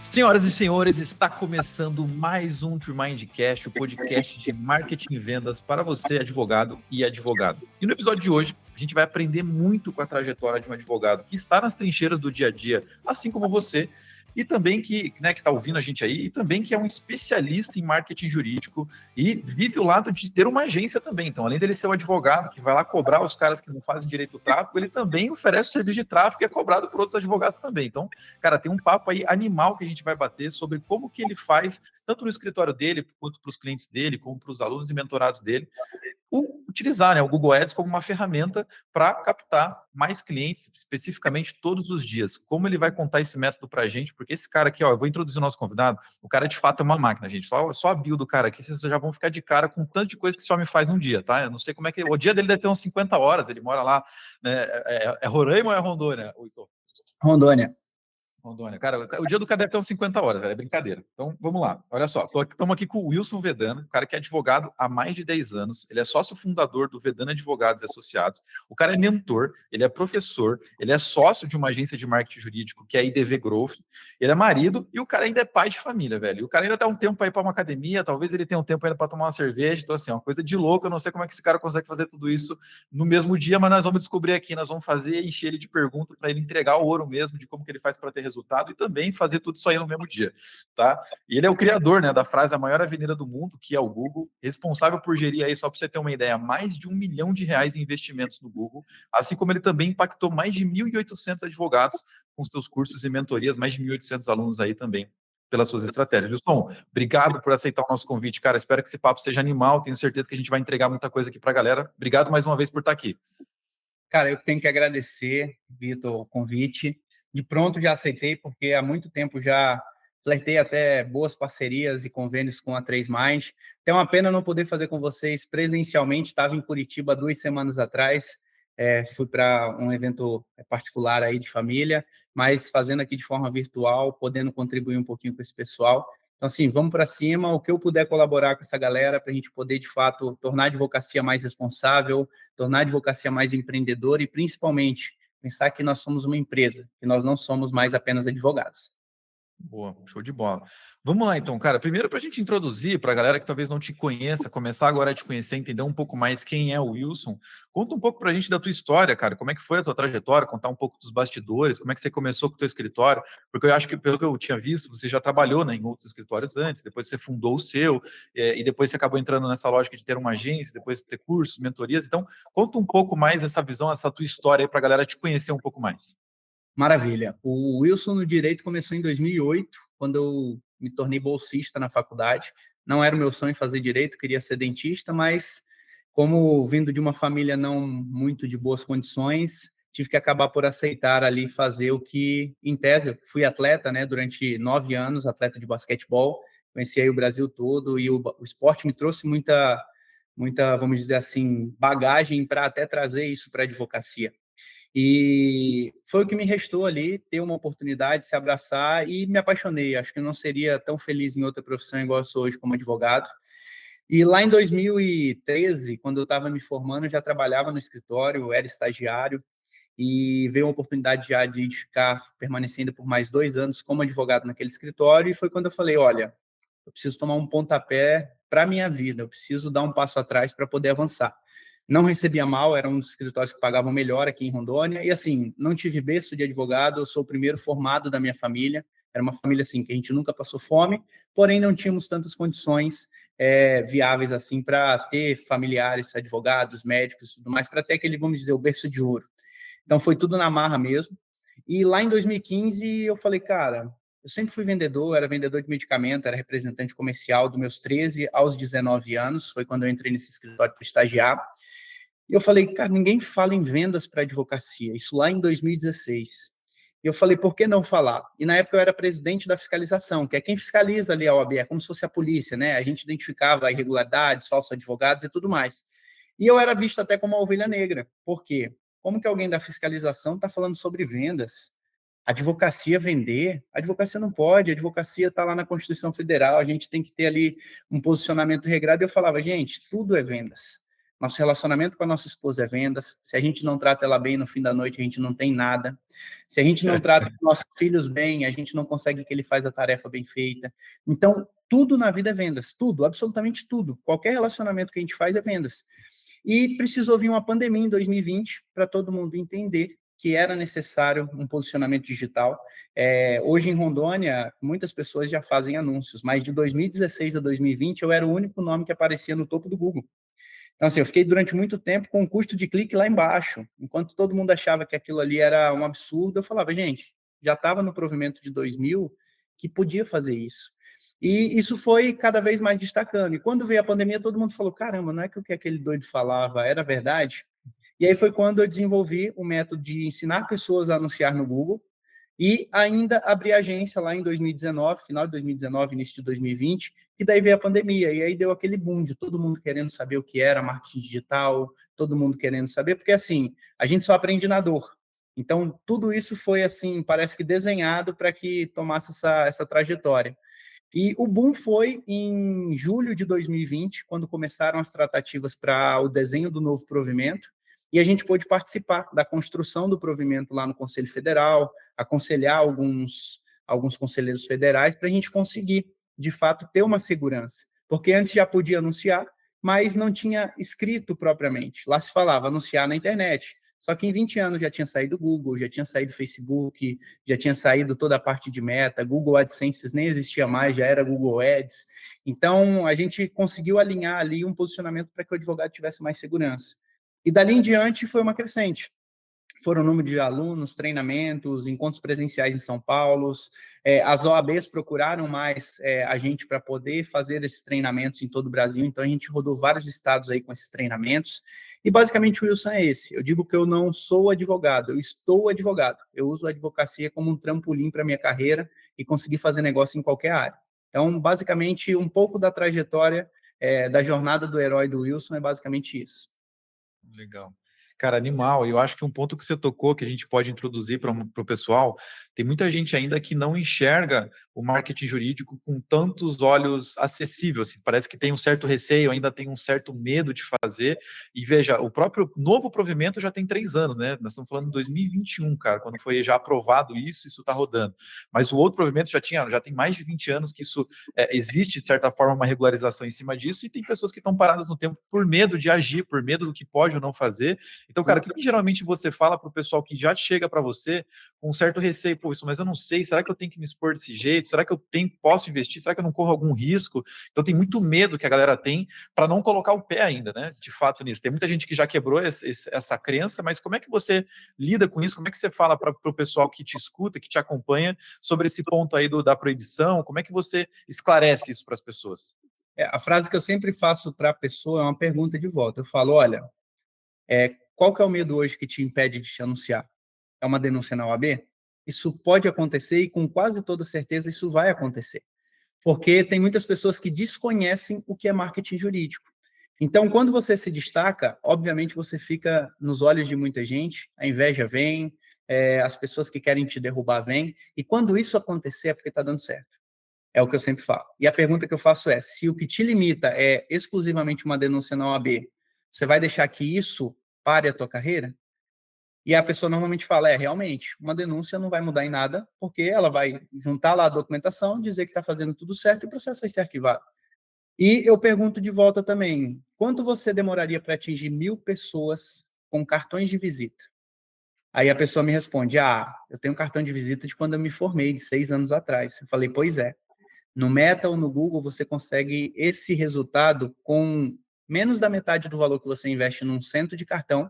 Senhoras e senhores, está começando mais um TrueMindCast, o podcast de marketing e vendas para você, advogado e advogado. E no episódio de hoje, a gente vai aprender muito com a trajetória de um advogado que está nas trincheiras do dia a dia, assim como você, e também que está ouvindo a gente aí, e também que é um especialista em marketing jurídico e vive o lado de ter uma agência também. Então, além dele ser um advogado que vai lá cobrar os caras que não fazem direito do tráfego, ele também oferece o serviço de tráfego e é cobrado por outros advogados também. Então, cara, tem um papo aí animal que a gente vai bater sobre como que ele faz, tanto no escritório dele, quanto para os clientes dele, como para os alunos e mentorados dele, utilizar, né, o Google Ads como uma ferramenta para captar mais clientes, especificamente todos os dias. Como ele vai contar esse método para a gente? Porque esse cara aqui, ó, eu vou introduzir o nosso convidado, o cara de fato é uma máquina, gente. Só a bio do cara aqui, vocês já vão ficar de cara com tanto de coisa que esse homem faz num dia, tá? Eu não sei como é que... O dia dele deve ter uns 50 horas, ele mora lá, né? É Roraima ou é Rondônia? Rondônia. Rondônia. Cara, o dia do cara deve ter uns 50 horas, velho, é brincadeira. Então, vamos lá. Olha só, estamos aqui com o Wilson Vedana, o cara que é advogado há mais de 10 anos, ele é sócio fundador do Vedana Advogados e Associados, o cara é mentor, ele é professor, ele é sócio de uma agência de marketing jurídico, que é a IDV Growth, ele é marido e o cara ainda é pai de família, velho. E o cara ainda dá um tempo para ir para uma academia, talvez ele tenha um tempo ainda para tomar uma cerveja, então assim, é uma coisa de louco, eu não sei como é que esse cara consegue fazer tudo isso no mesmo dia, mas nós vamos descobrir aqui, nós vamos fazer, encher ele de perguntas para ele entregar o ouro mesmo, de como que ele faz para ter resultado e também fazer tudo isso aí no mesmo dia, tá? E ele é o criador, né, da frase a maior avenida do mundo, que é o Google, responsável por gerir aí, só para você ter uma ideia, mais de R$ 1 milhão em investimentos no Google, assim como ele também impactou mais de 1.800 advogados com seus cursos e mentorias, mais de 1.800 alunos aí também, pelas suas estratégias. Wilson, obrigado por aceitar o nosso convite, cara. Espero que esse papo seja animal. Tenho certeza que a gente vai entregar muita coisa aqui para a galera. Obrigado mais uma vez por estar aqui. Cara, eu tenho que agradecer, Vitor, o convite. De pronto já aceitei, porque há muito tempo já flertei até boas parcerias e convênios com a 3 Mais. É uma pena não poder fazer com vocês presencialmente. Estava em Curitiba 2 semanas atrás. Fui para um evento particular aí de família, mas fazendo aqui de forma virtual, podendo contribuir um pouquinho com esse pessoal. Então, assim, vamos para cima. O que eu puder colaborar com essa galera para a gente poder, de fato, tornar a advocacia mais responsável, tornar a advocacia mais empreendedora e, principalmente, pensar que nós somos uma empresa, que nós não somos mais apenas advogados. Boa, show de bola. Vamos lá, então, cara. Primeiro, para a gente introduzir, para a galera que talvez não te conheça, começar agora a te conhecer, entender um pouco mais quem é o Wilson, conta um pouco para a gente da tua história, cara. Como é que foi a tua trajetória, contar um pouco dos bastidores, como é que você começou com o teu escritório, porque eu acho que, pelo que eu tinha visto, você já trabalhou, né, em outros escritórios antes, depois você fundou o seu, e depois você acabou entrando nessa lógica de ter uma agência, depois ter cursos, mentorias. Então, conta um pouco mais essa visão, essa tua história aí, para a galera te conhecer um pouco mais. Maravilha. O Wilson no Direito começou em 2008, quando eu me tornei bolsista na faculdade. Não era o meu sonho fazer Direito, queria ser dentista, mas como vindo de uma família não muito de boas condições, tive que acabar por aceitar ali fazer o que, em tese, eu fui atleta, né, durante 9 anos, atleta de basquetebol, conheci aí o Brasil todo e o esporte me trouxe muita, vamos dizer assim, bagagem para até trazer isso para a advocacia. E foi o que me restou ali, ter uma oportunidade, se abraçar e me apaixonei. Acho que eu não seria tão feliz em outra profissão igual eu sou hoje como advogado. E lá em 2013, quando eu estava me formando, eu já trabalhava no escritório, era estagiário e veio uma oportunidade já de ficar permanecendo por mais 2 anos como advogado naquele escritório. E foi quando eu falei, olha, eu preciso tomar um pontapé para a minha vida, eu preciso dar um passo atrás para poder avançar. Não recebia mal, era um dos escritórios que pagavam melhor aqui em Rondônia, e assim, não tive berço de advogado, eu sou o primeiro formado da minha família, era uma família assim, que a gente nunca passou fome, porém não tínhamos tantas condições viáveis assim para ter familiares, advogados, médicos e tudo mais, para ter aquele, vamos dizer, o berço de ouro. Então foi tudo na marra mesmo, e lá em 2015 eu falei, cara, eu sempre fui vendedor, era vendedor de medicamento, era representante comercial dos meus 13 aos 19 anos, foi quando eu entrei nesse escritório para estagiar. E eu falei, cara, ninguém fala em vendas para advocacia, isso lá em 2016. E eu falei, por que não falar? E na época eu era presidente da fiscalização, que é quem fiscaliza ali a OAB, é como se fosse a polícia, né? A gente identificava irregularidades, falsos advogados e tudo mais. E eu era visto até como uma ovelha negra. Por quê? Como que alguém da fiscalização está falando sobre vendas? Advocacia vender? A advocacia não pode, a advocacia está lá na Constituição Federal, a gente tem que ter ali um posicionamento regrado. E eu falava, gente, tudo é vendas. Nosso relacionamento com a nossa esposa é vendas. Se a gente não trata ela bem, no fim da noite a gente não tem nada. Se a gente não trata os nossos filhos bem, a gente não consegue que ele faz a tarefa bem feita. Então, tudo na vida é vendas. Tudo, absolutamente tudo. Qualquer relacionamento que a gente faz é vendas. E precisou vir uma pandemia em 2020 para todo mundo entender que era necessário um posicionamento digital. Hoje em Rondônia, muitas pessoas já fazem anúncios, mas de 2016 a 2020 eu era o único nome que aparecia no topo do Google. Então, assim, eu fiquei durante muito tempo com o custo de clique lá embaixo. Enquanto todo mundo achava que aquilo ali era um absurdo, eu falava, gente, já estava no provimento de 2000 que podia fazer isso. E isso foi cada vez mais destacando. E quando veio a pandemia, todo mundo falou, caramba, não é que o que aquele doido falava era verdade? E aí foi quando eu desenvolvi o método de ensinar pessoas a anunciar no Google e ainda abri agência lá em 2019, final de 2019, início de 2020, e daí veio a pandemia, e aí deu aquele boom de todo mundo querendo saber o que era marketing digital, todo mundo querendo saber, porque assim, a gente só aprende na dor. Então, tudo isso foi assim, parece que desenhado para que tomasse essa trajetória. E o boom foi em julho de 2020, quando começaram as tratativas para o desenho do novo provimento, e a gente pôde participar da construção do provimento lá no Conselho Federal, aconselhar alguns conselheiros federais para a gente conseguir, de fato, ter uma segurança. Porque antes já podia anunciar, mas não tinha escrito propriamente. Lá se falava anunciar na internet. Só que em 20 anos já tinha saído Google, já tinha saído Facebook, já tinha saído toda a parte de meta, Google AdSense nem existia mais, já era Google Ads. Então, a gente conseguiu alinhar ali um posicionamento para que o advogado tivesse mais segurança. E dali em diante foi uma crescente. Foram o número de alunos, treinamentos, encontros presenciais em São Paulo. As OABs procuraram mais a gente para poder fazer esses treinamentos em todo o Brasil. Então, a gente rodou vários estados aí com esses treinamentos. E, basicamente, o Wilson é esse. Eu digo que eu não sou advogado, eu estou advogado. Eu uso a advocacia como um trampolim para a minha carreira e conseguir fazer negócio em qualquer área. Então, basicamente, um pouco da trajetória da jornada do herói do Wilson é basicamente isso. Legal. Cara, animal. Eu acho que um ponto que você tocou, que a gente pode introduzir para o pessoal, tem muita gente ainda que não enxerga o marketing jurídico com tantos olhos acessíveis. Assim, parece que tem um certo receio, ainda tem um certo medo de fazer. E veja, o próprio novo provimento já tem 3 anos, né? Nós estamos falando de 2021, cara, quando foi já aprovado isso está rodando. Mas o outro provimento já tem mais de 20 anos que isso existe, de certa forma, uma regularização em cima disso, e tem pessoas que estão paradas no tempo por medo de agir, por medo do que pode ou não fazer. Então, cara, o que geralmente você fala para o pessoal que já chega para você com um certo receio, pô, isso, mas eu não sei, será que eu tenho que me expor desse jeito? Será que eu posso investir? Será que eu não corro algum risco? Então, tem muito medo que a galera tem para não colocar o pé ainda, né? De fato, nisso. Tem muita gente que já quebrou essa crença, mas como é que você lida com isso? Como é que você fala para o pessoal que te escuta, que te acompanha, sobre esse ponto aí da proibição? Como é que você esclarece isso para as pessoas? A frase que eu sempre faço para a pessoa é uma pergunta de volta. Eu falo, olha, qual que é o medo hoje que te impede de te anunciar? É uma denúncia na OAB? Isso pode acontecer e com quase toda certeza isso vai acontecer. Porque tem muitas pessoas que desconhecem o que é marketing jurídico. Então, quando você se destaca, obviamente você fica nos olhos de muita gente, a inveja vem, as pessoas que querem te derrubar vêm, e quando isso acontecer é porque está dando certo. É o que eu sempre falo. E a pergunta que eu faço é, se o que te limita é exclusivamente uma denúncia na OAB, você vai deixar que isso pare a tua carreira? E a pessoa normalmente fala, realmente, uma denúncia não vai mudar em nada, porque ela vai juntar lá a documentação, dizer que está fazendo tudo certo e o processo vai ser arquivado. E eu pergunto de volta também, quanto você demoraria para atingir 1.000 pessoas com cartões de visita? Aí a pessoa me responde, eu tenho um cartão de visita de quando eu me formei, de 6 anos atrás. Eu falei, pois é. No Meta ou no Google, você consegue esse resultado com menos da metade do valor que você investe num centro de cartão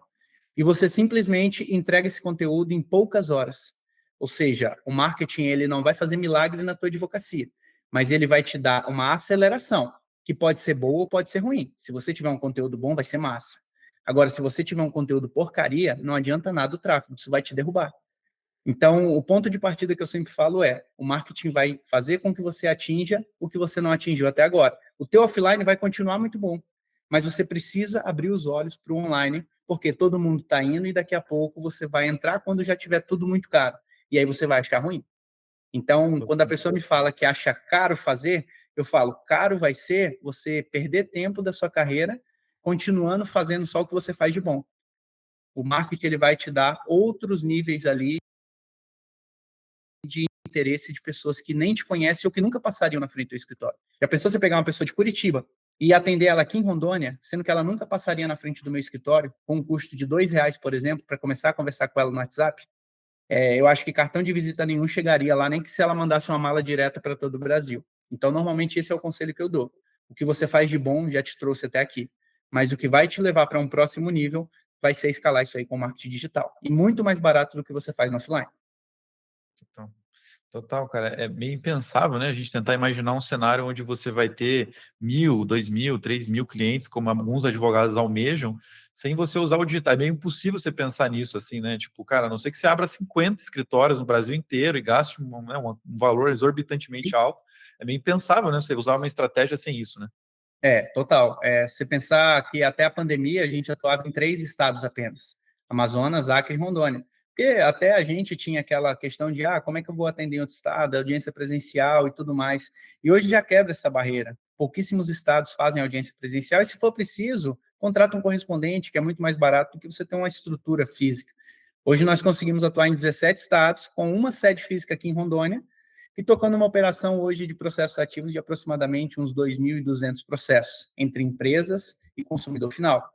e você simplesmente entrega esse conteúdo em poucas horas. Ou seja, o marketing ele não vai fazer milagre na tua advocacia, mas ele vai te dar uma aceleração, que pode ser boa ou pode ser ruim. Se você tiver um conteúdo bom, vai ser massa. Agora, se você tiver um conteúdo porcaria, não adianta nada o tráfego, isso vai te derrubar. Então, o ponto de partida que eu sempre falo é, o marketing vai fazer com que você atinja o que você não atingiu até agora. O teu offline vai continuar muito bom, mas você precisa abrir os olhos para o online, porque todo mundo está indo e daqui a pouco você vai entrar quando já tiver tudo muito caro. E aí você vai achar ruim. Então, quando a pessoa me fala que acha caro fazer, eu falo, caro vai ser você perder tempo da sua carreira continuando fazendo só o que você faz de bom. O marketing ele vai te dar outros níveis ali de interesse de pessoas que nem te conhecem ou que nunca passariam na frente do escritório. Já pensou você pegar uma pessoa de Curitiba e atender ela aqui em Rondônia, sendo que ela nunca passaria na frente do meu escritório, com um custo de R$ 2, por exemplo, para começar a conversar com ela no WhatsApp? Eu acho que cartão de visita nenhum chegaria lá, nem que se ela mandasse uma mala direta para todo o Brasil. Então, normalmente, esse é o conselho que eu dou. O que você faz de bom já te trouxe até aqui. Mas o que vai te levar para um próximo nível vai ser escalar isso aí com marketing digital. E muito mais barato do que você faz no offline. Então, total, cara, é meio impensável, né? A gente tentar imaginar um cenário onde você vai ter 1.000, 2.000, 3.000 clientes, como alguns advogados almejam, sem você usar o digital. É meio impossível você pensar nisso, assim, né? Tipo, cara, a não ser que você abra 50 escritórios no Brasil inteiro e gaste um valor exorbitantemente alto, é meio impensável, né? Você usar uma estratégia sem isso, né? Total. Se pensar que até a pandemia a gente atuava em 3 estados apenas: Amazonas, Acre e Rondônia. Porque até a gente tinha aquela questão de, como é que eu vou atender em outro estado, audiência presencial e tudo mais. E hoje já quebra essa barreira. Pouquíssimos estados fazem audiência presencial e, se for preciso, contrata um correspondente, que é muito mais barato do que você ter uma estrutura física. Hoje nós conseguimos atuar em 17 estados, com uma sede física aqui em Rondônia, e tocando uma operação hoje de processos ativos de aproximadamente uns 2.200 processos, entre empresas e consumidor final.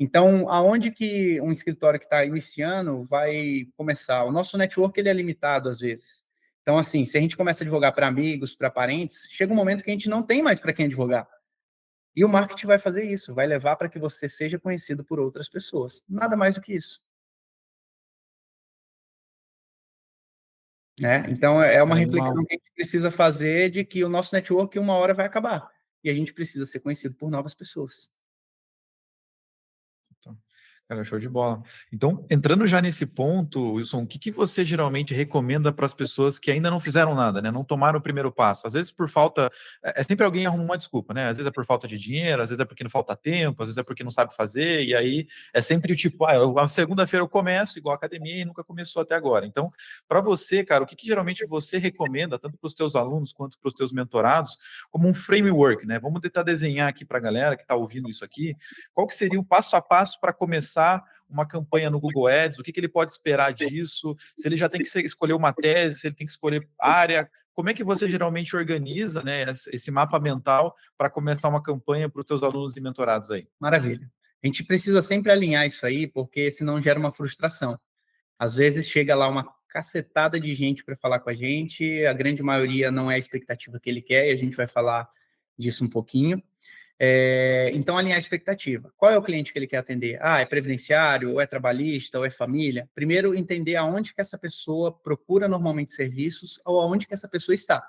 Então, aonde que um escritório que está iniciando vai começar? O nosso network ele é limitado às vezes. Então, assim, se a gente começa a advogar para amigos, para parentes, chega um momento que a gente não tem mais para quem advogar. E o marketing vai fazer isso, vai levar para que você seja conhecido por outras pessoas. Nada mais do que isso. Né? Então, é uma reflexão Animal. que a gente precisa fazer de que o nosso network uma hora vai acabar. E a gente precisa ser conhecido por novas pessoas. Então, cara, show de bola. Então, entrando já nesse ponto, Wilson, o que que você geralmente recomenda para as pessoas que ainda não fizeram nada, né? Não tomaram o primeiro passo? Às vezes por falta, sempre alguém arruma uma desculpa, né? Às vezes é por falta de dinheiro, às vezes é porque não falta tempo, às vezes é porque não sabe fazer, e aí é sempre o tipo, a segunda-feira eu começo, igual a academia, e nunca começou até agora. Então, para você, cara, o que que geralmente você recomenda, tanto para os teus alunos quanto para os teus mentorados, como um framework, né? Vamos tentar desenhar aqui para a galera que está ouvindo isso aqui, qual que seria o passo a passo para começar uma campanha no Google Ads? O que que ele pode esperar disso? Se ele já tem que escolher uma tese, se ele tem que escolher área, como é que você geralmente organiza, né, esse mapa mental para começar uma campanha para os seus alunos e mentorados aí? Maravilha. A gente precisa sempre alinhar isso aí, porque senão gera uma frustração. Às vezes chega lá uma cacetada de gente para falar com a gente, a grande maioria não é a expectativa que ele quer, e a gente vai falar disso um pouquinho. Então, alinhar a expectativa. Qual é o cliente que ele quer atender? É previdenciário, ou é trabalhista, ou é família? Primeiro, entender aonde que essa pessoa procura normalmente serviços, ou aonde que essa pessoa está.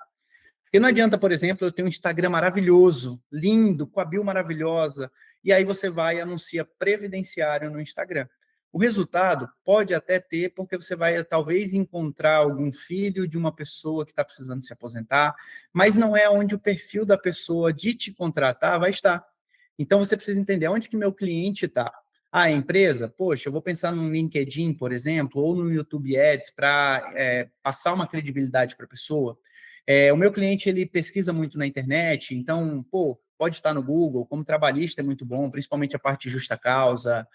Porque não adianta, por exemplo, eu ter um Instagram maravilhoso, lindo, com a bio maravilhosa, e aí você vai e anuncia previdenciário no Instagram. O resultado pode até ter, porque você vai talvez encontrar algum filho de uma pessoa que está precisando se aposentar, mas não é onde o perfil da pessoa de te contratar vai estar. Então você precisa entender onde que meu cliente está. A empresa, poxa, eu vou pensar no LinkedIn, por exemplo, ou no YouTube Ads para passar uma credibilidade para a pessoa. O meu cliente, ele pesquisa muito na internet, então, pode estar no Google, como trabalhista é muito bom, principalmente a parte de justa causa,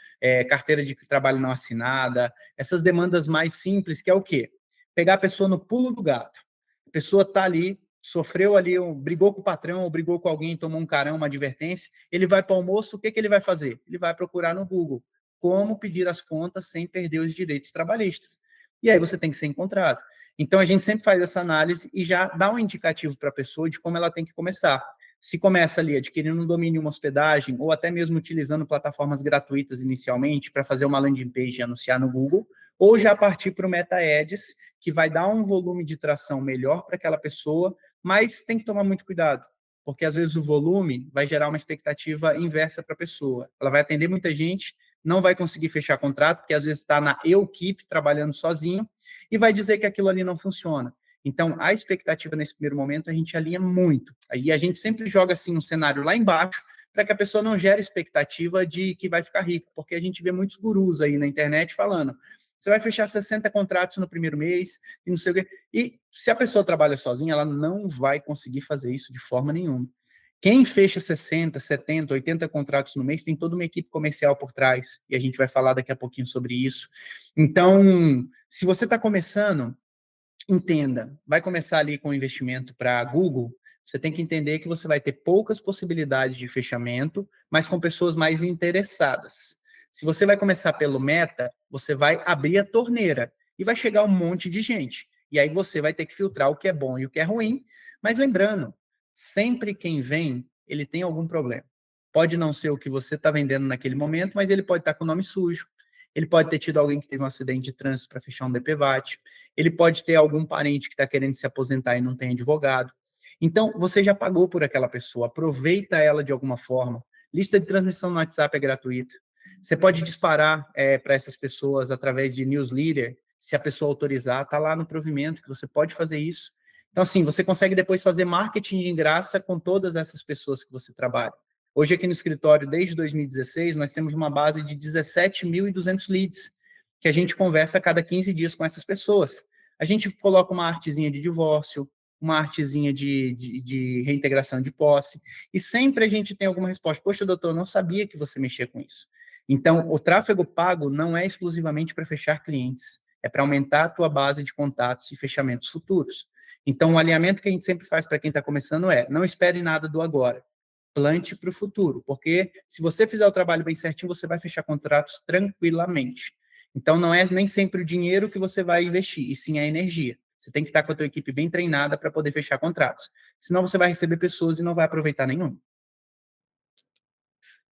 carteira de trabalho não assinada, essas demandas mais simples, que é o quê? Pegar a pessoa no pulo do gato. A pessoa está ali, sofreu ali, brigou com o patrão, ou brigou com alguém, tomou um carão, uma advertência, ele vai para o almoço, o que que ele vai fazer? Ele vai procurar no Google como pedir as contas sem perder os direitos trabalhistas. E aí você tem que ser encontrado. Então, a gente sempre faz essa análise e já dá um indicativo para a pessoa de como ela tem que começar. Se começa ali adquirindo um domínio, uma hospedagem, ou até mesmo utilizando plataformas gratuitas inicialmente para fazer uma landing page e anunciar no Google, ou já partir para o Meta Ads, que vai dar um volume de tração melhor para aquela pessoa, mas tem que tomar muito cuidado, porque às vezes o volume vai gerar uma expectativa inversa para a pessoa. Ela vai atender muita gente, não vai conseguir fechar contrato, porque às vezes está na equipe trabalhando sozinho, e vai dizer que aquilo ali não funciona. Então, a expectativa nesse primeiro momento a gente alinha muito. Aí a gente sempre joga assim um cenário lá embaixo para que a pessoa não gere expectativa de que vai ficar rico, porque a gente vê muitos gurus aí na internet falando: você vai fechar 60 contratos no primeiro mês e não sei o quê. E se a pessoa trabalha sozinha, ela não vai conseguir fazer isso de forma nenhuma. Quem fecha 60, 70, 80 contratos no mês tem toda uma equipe comercial por trás, e a gente vai falar daqui a pouquinho sobre isso. Então, se você está começando, entenda, vai começar ali com investimento para Google, você tem que entender que você vai ter poucas possibilidades de fechamento, mas com pessoas mais interessadas. Se você vai começar pelo Meta, você vai abrir a torneira e vai chegar um monte de gente. E aí você vai ter que filtrar o que é bom e o que é ruim. Mas lembrando, sempre quem vem, ele tem algum problema. Pode não ser o que você está vendendo naquele momento, mas ele pode estar com o nome sujo. Ele pode ter tido alguém que teve um acidente de trânsito para fechar um DPVAT. Ele pode ter algum parente que está querendo se aposentar e não tem advogado. Então, você já pagou por aquela pessoa, aproveita ela de alguma forma. Lista de transmissão no WhatsApp é gratuita. Você pode disparar para essas pessoas através de newsletter, se a pessoa autorizar, está lá no provimento que você pode fazer isso. Então, assim, você consegue depois fazer marketing de graça com todas essas pessoas que você trabalha. Hoje, aqui no escritório, desde 2016, nós temos uma base de 17.200 leads, que a gente conversa a cada 15 dias com essas pessoas. A gente coloca uma artezinha de divórcio, uma artezinha de reintegração de posse, e sempre a gente tem alguma resposta. Poxa, doutor, eu não sabia que você mexia com isso. Então, o tráfego pago não é exclusivamente para fechar clientes, é para aumentar a tua base de contatos e fechamentos futuros. Então, o alinhamento que a gente sempre faz para quem está começando é, não espere nada do agora, plante para o futuro, porque se você fizer o trabalho bem certinho, você vai fechar contratos tranquilamente. Então, não é nem sempre o dinheiro que você vai investir, e sim a energia. Você tem que estar com a tua equipe bem treinada para poder fechar contratos. Senão, você vai receber pessoas e não vai aproveitar nenhum.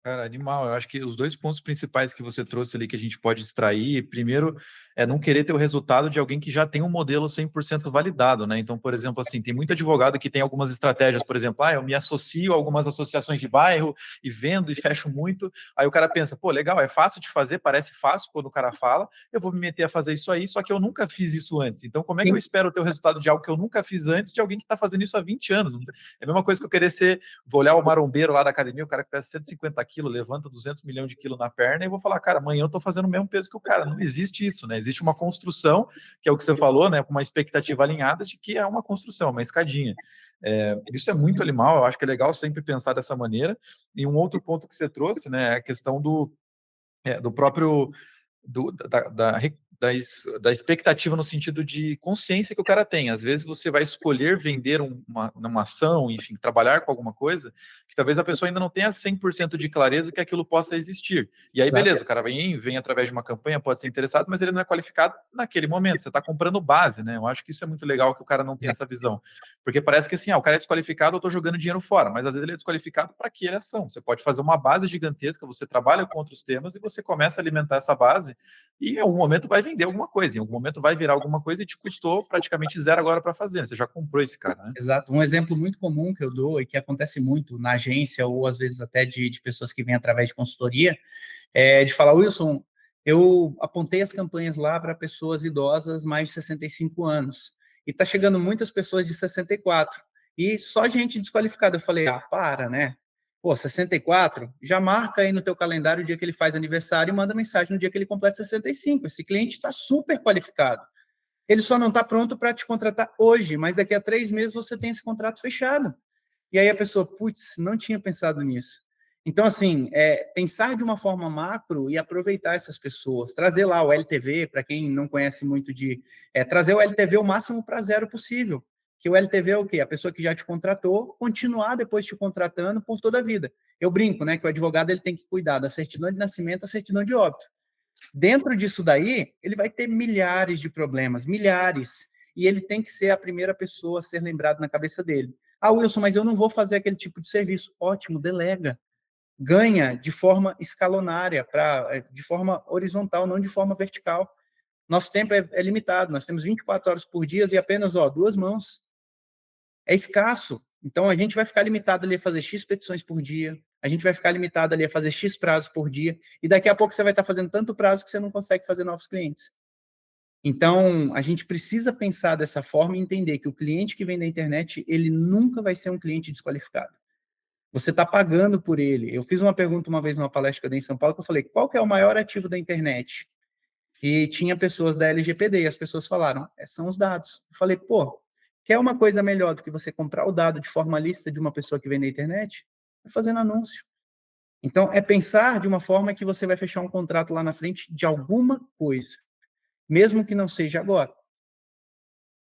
Cara, animal. Eu acho que os dois pontos principais que você trouxe ali que a gente pode extrair, primeiro, é não querer ter o resultado de alguém que já tem um modelo 100% validado, né? Então, por exemplo, assim, tem muito advogado que tem algumas estratégias, por exemplo, eu me associo a algumas associações de bairro e vendo e fecho muito. Aí o cara pensa, pô, legal, é fácil de fazer, parece fácil quando o cara fala, eu vou me meter a fazer isso aí, só que eu nunca fiz isso antes. Então, como é que eu Sim. espero ter o resultado de algo que eu nunca fiz antes de alguém que está fazendo isso há 20 anos? É a mesma coisa que eu querer ser, vou olhar o marombeiro lá da academia, o cara que pesa 150 quilos, levanta 200 milhões de quilos na perna, e vou falar, cara, amanhã eu tô fazendo o mesmo peso que o cara. Não existe isso, né? Existe uma construção, que é o que você falou, né? Com uma expectativa alinhada de que é uma construção, uma escadinha. Isso é muito animal, eu acho que é legal sempre pensar dessa maneira. E um outro ponto que você trouxe, né, é a questão do próprio do, da, da, da expectativa no sentido de consciência que o cara tem. Às vezes você vai escolher vender uma ação, enfim, trabalhar com alguma coisa, que talvez a pessoa ainda não tenha 100% de clareza que aquilo possa existir. E aí, Exato. beleza, o cara vem através de uma campanha, pode ser interessado, mas ele não é qualificado naquele momento. Você está comprando base, né? Eu acho que isso é muito legal que o cara não tenha essa visão. Porque parece que assim, o cara é desqualificado, eu estou jogando dinheiro fora, mas às vezes ele é desqualificado para aquela ação. Você pode fazer uma base gigantesca, você trabalha com outros temas e você começa a alimentar essa base e em algum momento vai vender alguma coisa, em algum momento vai virar alguma coisa e te custou praticamente zero agora para fazer. Você já comprou esse cara, né? Exato. Um exemplo muito comum que eu dou e que acontece muito na agência ou às vezes até de pessoas que vêm através de consultoria é de falar, Wilson, eu apontei as campanhas lá para pessoas idosas mais de 65 anos e está chegando muitas pessoas de 64 e só gente desqualificada. Eu falei, para, né? Pô, 64, já marca aí no teu calendário o dia que ele faz aniversário e manda mensagem no dia que ele completa 65. Esse cliente está super qualificado. Ele só não está pronto para te contratar hoje, mas daqui a 3 meses você tem esse contrato fechado. E aí a pessoa, putz, não tinha pensado nisso. Então, assim, pensar de uma forma macro e aproveitar essas pessoas. Trazer lá o LTV, para quem não conhece muito trazer o LTV o máximo para zero possível. Que o LTV é o quê? A pessoa que já te contratou, continuar depois te contratando por toda a vida. Eu brinco, né, que o advogado ele tem que cuidar da certidão de nascimento, da certidão de óbito. Dentro disso daí, ele vai ter milhares de problemas, milhares. E ele tem que ser a primeira pessoa a ser lembrado na cabeça dele. Wilson, mas eu não vou fazer aquele tipo de serviço. Ótimo, delega. Ganha de forma escalonária, de forma horizontal, não de forma vertical. Nosso tempo é limitado, nós temos 24 horas por dia e apenas 2 mãos. É escasso. Então, a gente vai ficar limitado ali a fazer X petições por dia, a gente vai ficar limitado ali a fazer X prazos por dia, e daqui a pouco você vai estar fazendo tanto prazo que você não consegue fazer novos clientes. Então, a gente precisa pensar dessa forma e entender que o cliente que vem da internet, ele nunca vai ser um cliente desqualificado. Você está pagando por ele. Eu fiz uma pergunta uma vez numa palestra que eu dei em São Paulo, que eu falei, qual que é o maior ativo da internet? E tinha pessoas da LGPD, e as pessoas falaram, são os dados. Eu falei, pô, Quer uma coisa melhor do que você comprar o dado de formalista de uma pessoa que vem na internet? É fazendo anúncio. Então, é pensar de uma forma que você vai fechar um contrato lá na frente de alguma coisa, mesmo que não seja agora,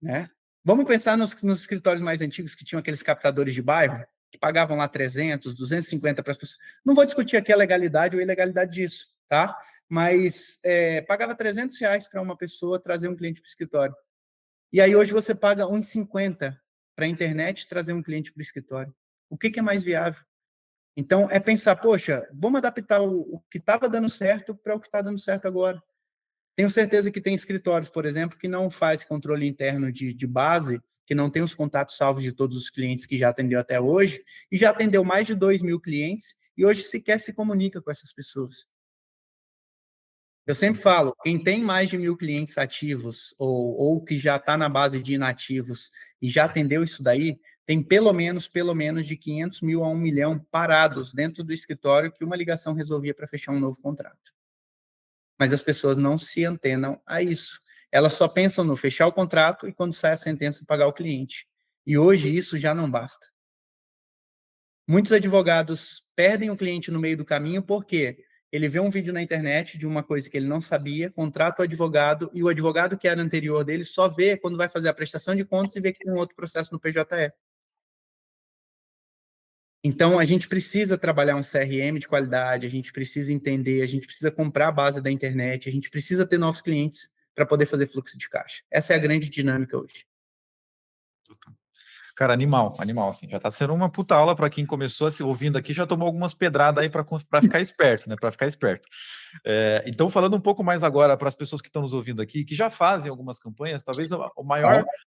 né? Vamos pensar nos escritórios mais antigos que tinham aqueles captadores de bairro, que pagavam lá 300, 250 para as pessoas. Não vou discutir aqui a legalidade ou a ilegalidade disso, tá? Mas pagava R$ 300 para uma pessoa trazer um cliente para o escritório. E aí hoje você paga R$ 1,50 para a internet trazer um cliente para o escritório. O que é mais viável? Então, é pensar, poxa, vamos adaptar o que estava dando certo para o que está dando certo agora. Tenho certeza que tem escritórios, por exemplo, que não faz controle interno de base, que não tem os contatos salvos de todos os clientes que já atendeu até hoje, e já atendeu mais de 2.000 clientes, e hoje sequer se comunica com essas pessoas. Eu sempre falo, quem tem mais de 1.000 clientes ativos, ou que já está na base de inativos, e já atendeu isso daí, tem pelo menos de 500 mil a 1 milhão parados dentro do escritório que uma ligação resolvia para fechar um novo contrato. Mas as pessoas não se antenam a isso. Elas só pensam no fechar o contrato e quando sai a sentença pagar o cliente. E hoje isso já não basta. Muitos advogados perdem o cliente no meio do caminho porque ele vê um vídeo na internet de uma coisa que ele não sabia, contrata o advogado e o advogado que era anterior dele só vê quando vai fazer a prestação de contas e vê que tem um outro processo no PJE. Então, a gente precisa trabalhar um CRM de qualidade, a gente precisa entender, a gente precisa comprar a base da internet, a gente precisa ter novos clientes para poder fazer fluxo de caixa. Essa é a grande dinâmica hoje. Cara, animal, assim. Já tá sendo uma puta aula para quem começou se ouvindo aqui, já tomou algumas pedradas aí para ficar esperto, né? Para ficar esperto. Então, falando um pouco mais agora para as pessoas que estão nos ouvindo aqui, que já fazem algumas campanhas, talvez a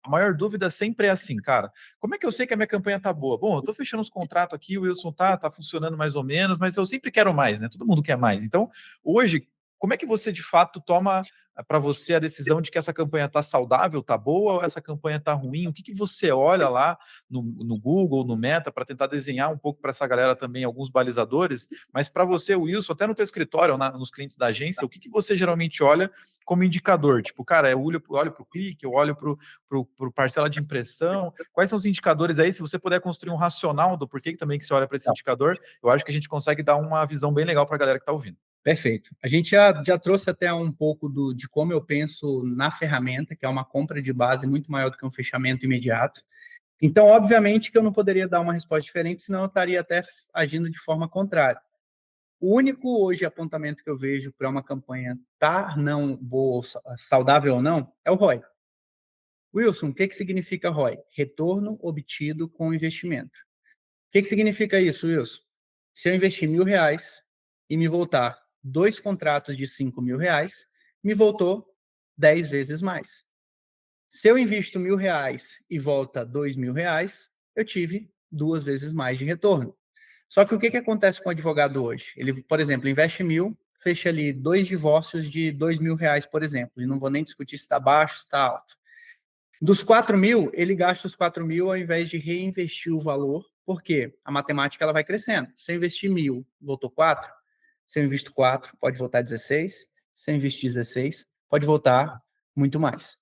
maior dúvida sempre é assim, cara, como é que eu sei que a minha campanha tá boa? Bom, eu tô fechando os contratos aqui, o Wilson tá funcionando mais ou menos, mas eu sempre quero mais, né? Todo mundo quer mais. Então, hoje, como é que você de fato toma para você a decisão de que essa campanha está saudável, está boa, ou essa campanha está ruim? O que você olha lá no Google, no Meta, para tentar desenhar um pouco para essa galera também alguns balizadores? Mas para você, Wilson, até no teu escritório, nos clientes da agência, o que você geralmente olha como indicador? Tipo, cara, eu olho para o clique, eu olho para o parcela de impressão. Quais são os indicadores aí? Se você puder construir um racional do porquê também que você olha para esse indicador, eu acho que a gente consegue dar uma visão bem legal para a galera que está ouvindo. Perfeito. A gente já trouxe até um pouco de como eu penso na ferramenta, que é uma compra de base muito maior do que um fechamento imediato. Então, obviamente que eu não poderia dar uma resposta diferente, senão eu estaria até agindo de forma contrária. O único hoje apontamento que eu vejo para uma campanha não boa, saudável ou não, é o ROI. Wilson, o que significa ROI? Retorno obtido com investimento. O que significa isso, Wilson? Se eu investir R$ 1.000 e me voltar 2 contratos de R$ 5.000, me voltou 10 vezes mais. Se eu invisto R$ 1.000 e volta R$ 2.000, eu tive 2 vezes mais de retorno. Só que o que acontece com o advogado hoje? Ele, por exemplo, investe 1.000, fecha ali 2 divórcios de R$ 2.000, por exemplo, e não vou nem discutir se está baixo, se está alto. Dos 4.000, ele gasta os 4.000 ao invés de reinvestir o valor, porque a matemática ela vai crescendo. Se eu investir 1.000, voltou 4. Se eu invisto 4, pode voltar 16. Se eu investir 16, pode voltar muito mais.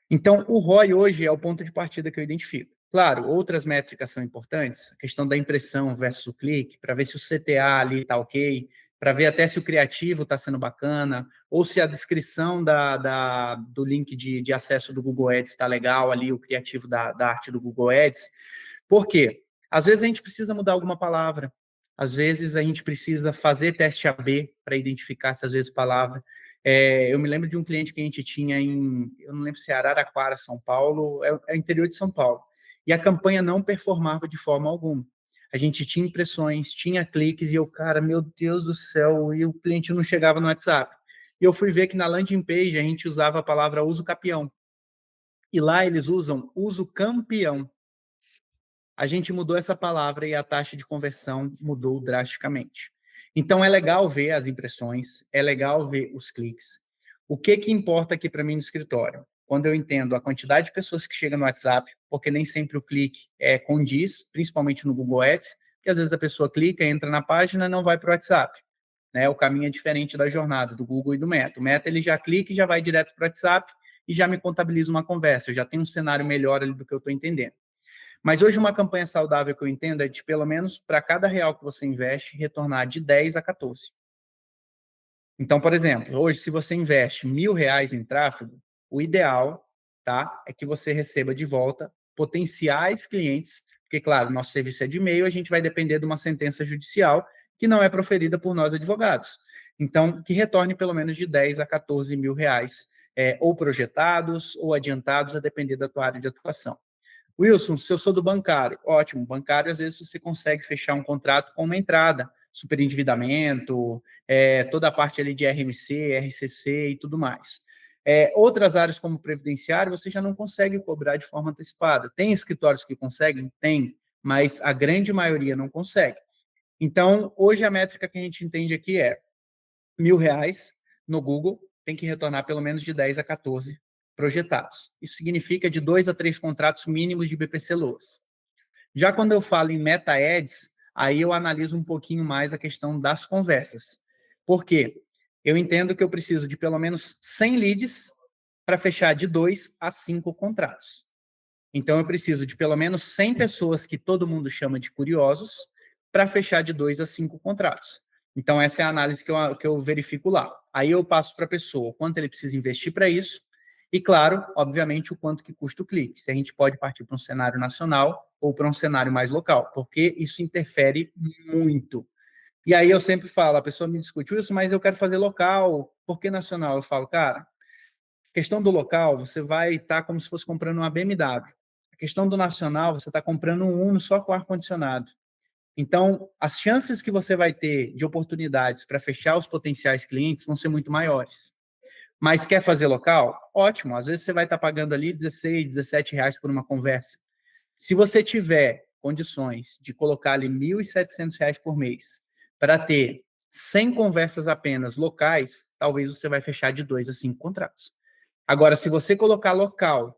Então, o ROI hoje é o ponto de partida que eu identifico. Claro, outras métricas são importantes, a questão da impressão versus o clique, para ver se o CTA ali está ok, para ver até se o criativo está sendo bacana, ou se a descrição do link de acesso do Google Ads está legal ali, o criativo da arte do Google Ads. Por quê? Às vezes a gente precisa mudar alguma palavra, às vezes a gente precisa fazer teste AB para identificar se às vezes palavra. Eu me lembro de um cliente que a gente tinha eu não lembro se é Araraquara, São Paulo, é interior de São Paulo, e a campanha não performava de forma alguma. A gente tinha impressões, tinha cliques, e eu, cara, meu Deus do céu, e o cliente não chegava no WhatsApp. E eu fui ver que na landing page a gente usava a palavra uso capião. E lá eles usam uso campeão. A gente mudou essa palavra e a taxa de conversão mudou drasticamente. Então, é legal ver as impressões, é legal ver os cliques. O que importa aqui para mim no escritório? Quando eu entendo a quantidade de pessoas que chegam no WhatsApp, porque nem sempre o clique condiz, principalmente no Google Ads, que às vezes a pessoa clica, entra na página e não vai para o WhatsApp. Né? O caminho é diferente da jornada do Google e do Meta. O Meta ele já clica e já vai direto para o WhatsApp, e já me contabiliza uma conversa, eu já tenho um cenário melhor ali do que eu estou entendendo. Mas hoje uma campanha saudável que eu entendo é de pelo menos para cada real que você investe, retornar de 10 a 14. Então, por exemplo, hoje se você investe R$ 1.000 em tráfego, o ideal, tá, é que você receba de volta potenciais clientes, porque claro, nosso serviço é de e-mail, a gente vai depender de uma sentença judicial que não é proferida por nós advogados. Então, que retorne pelo menos de 10 a 14 mil reais, ou projetados ou adiantados, a depender da tua área de atuação. Wilson, se eu sou do bancário, ótimo. Bancário, às vezes, você consegue fechar um contrato com uma entrada, superendividamento, toda a parte ali de RMC, RCC e tudo mais. Outras áreas, como previdenciário, você já não consegue cobrar de forma antecipada. Tem escritórios que conseguem? Tem, mas a grande maioria não consegue. Então, hoje a métrica que a gente entende aqui é R$ 1.000 no Google, tem que retornar pelo menos de 10 a 14 projetados. Isso significa de 2 a 3 contratos mínimos de BPC Loas. Já quando eu falo em Meta Ads, aí eu analiso um pouquinho mais a questão das conversas. Por quê? Eu entendo que eu preciso de pelo menos 100 leads para fechar de 2 a 5 contratos. Então, eu preciso de pelo menos 100 pessoas que todo mundo chama de curiosos para fechar de 2 a 5 contratos. Então, essa é a análise que eu verifico lá. Aí eu passo para a pessoa o quanto ele precisa investir para isso e, claro, obviamente, o quanto que custa o clique. Se a gente pode partir para um cenário nacional ou para um cenário mais local, porque isso interfere muito. E aí eu sempre falo, a pessoa me discute isso, mas eu quero fazer local, por que nacional? Eu falo, cara, questão do local, você vai estar como se fosse comprando uma BMW. A questão do nacional, você está comprando um Uno só com ar-condicionado. Então, as chances que você vai ter de oportunidades para fechar os potenciais clientes vão ser muito maiores. Mas quer fazer local? Ótimo. Às vezes você vai estar pagando ali 16, 17 reais por uma conversa. Se você tiver condições de colocar ali 1.700 reais por mês para ter 100 conversas apenas locais, talvez você vai fechar de 2 a 5 contratos. Agora, se você colocar local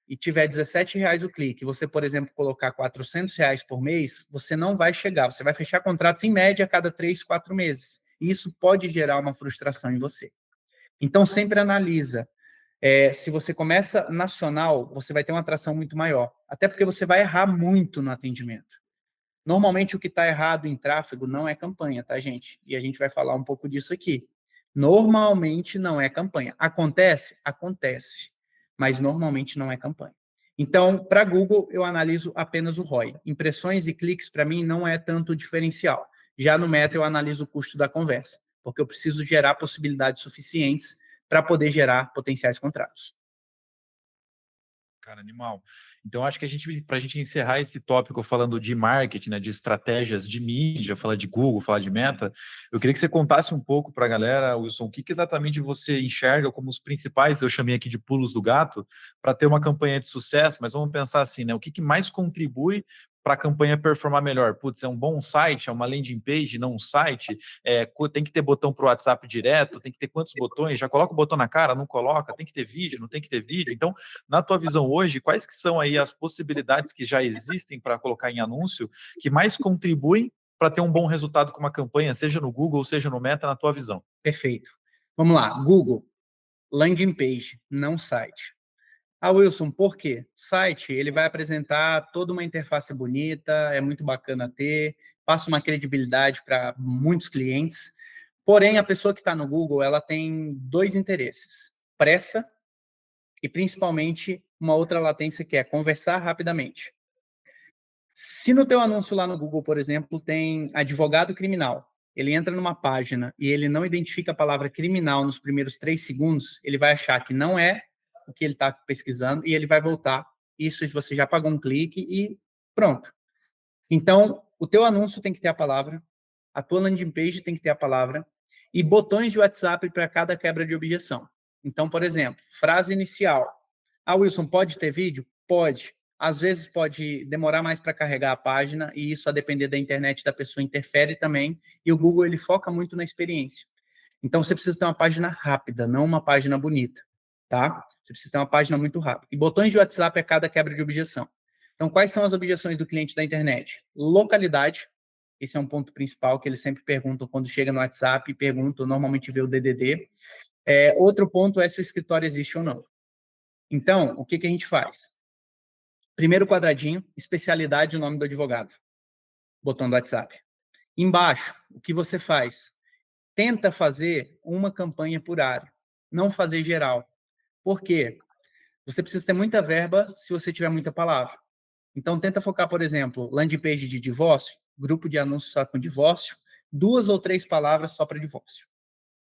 e tiver 17 reais o clique, você, por exemplo, colocar 400 reais por mês, você não vai chegar. Você vai fechar contratos em média a cada 3, 4 meses. E isso pode gerar uma frustração em você. Então, sempre analisa. Se você começa nacional, você vai ter uma atração muito maior. Até porque você vai errar muito no atendimento. Normalmente, o que está errado em tráfego não é campanha, tá, gente? E a gente vai falar um pouco disso aqui. Normalmente, não é campanha. Acontece? Acontece. Mas normalmente não é campanha. Então, para Google, eu analiso apenas o ROI. Impressões e cliques, para mim, não é tanto diferencial. Já no Meta, eu analiso o custo da conversa, porque eu preciso gerar possibilidades suficientes para poder gerar potenciais contratos. Cara, animal. Então, acho que para a gente encerrar esse tópico falando de marketing, né, de estratégias de mídia, falar de Google, falar de Meta, eu queria que você contasse um pouco para a galera, Wilson, o que exatamente você enxerga como os principais, eu chamei aqui de pulos do gato, para ter uma campanha de sucesso, mas vamos pensar assim, né, o que mais contribui para a campanha performar melhor? Putz, é um bom site, é uma landing page, não um site, tem que ter botão para o WhatsApp direto, tem que ter quantos botões, já coloca o botão na cara, não coloca, tem que ter vídeo, não tem que ter vídeo, então na tua visão hoje, quais que são aí as possibilidades que já existem para colocar em anúncio que mais contribuem para ter um bom resultado com uma campanha, seja no Google, seja no Meta, na tua visão? Perfeito. Vamos lá. Google, landing page, não site. Wilson, por quê? Site, ele vai apresentar toda uma interface bonita, é muito bacana ter, passa uma credibilidade para muitos clientes. Porém, a pessoa que está no Google, ela tem dois interesses: pressa e, principalmente, uma outra latência que é conversar rapidamente. Se no teu anúncio lá no Google, por exemplo, tem advogado criminal, ele entra numa página e ele não identifica a palavra criminal nos primeiros 3 segundos, ele vai achar que não é o que ele está pesquisando e ele vai voltar. Isso você já pagou um clique e pronto. Então, o teu anúncio tem que ter a palavra, a tua landing page tem que ter a palavra e botões de WhatsApp para cada quebra de objeção. Então, por exemplo, frase inicial. Wilson, pode ter vídeo? Pode. Às vezes pode demorar mais para carregar a página e isso, a depender da internet da pessoa, interfere também. E o Google, ele foca muito na experiência. Então, você precisa ter uma página rápida, não uma página bonita, tá? Você precisa ter uma página muito rápida. E botões de WhatsApp é cada quebra de objeção. Então, quais são as objeções do cliente da internet? Localidade. Esse é um ponto principal que eles sempre perguntam quando chega no WhatsApp, perguntam, normalmente vê o DDD. Outro ponto é se o escritório existe ou não. Então, o que a gente faz? Primeiro quadradinho, especialidade e o nome do advogado. Botão do WhatsApp. Embaixo, o que você faz? Tenta fazer uma campanha por área, não fazer geral. Por quê? Você precisa ter muita verba se você tiver muita palavra. Então, tenta focar, por exemplo, landing page de divórcio, grupo de anúncios só com divórcio, 2 ou 3 palavras só para divórcio.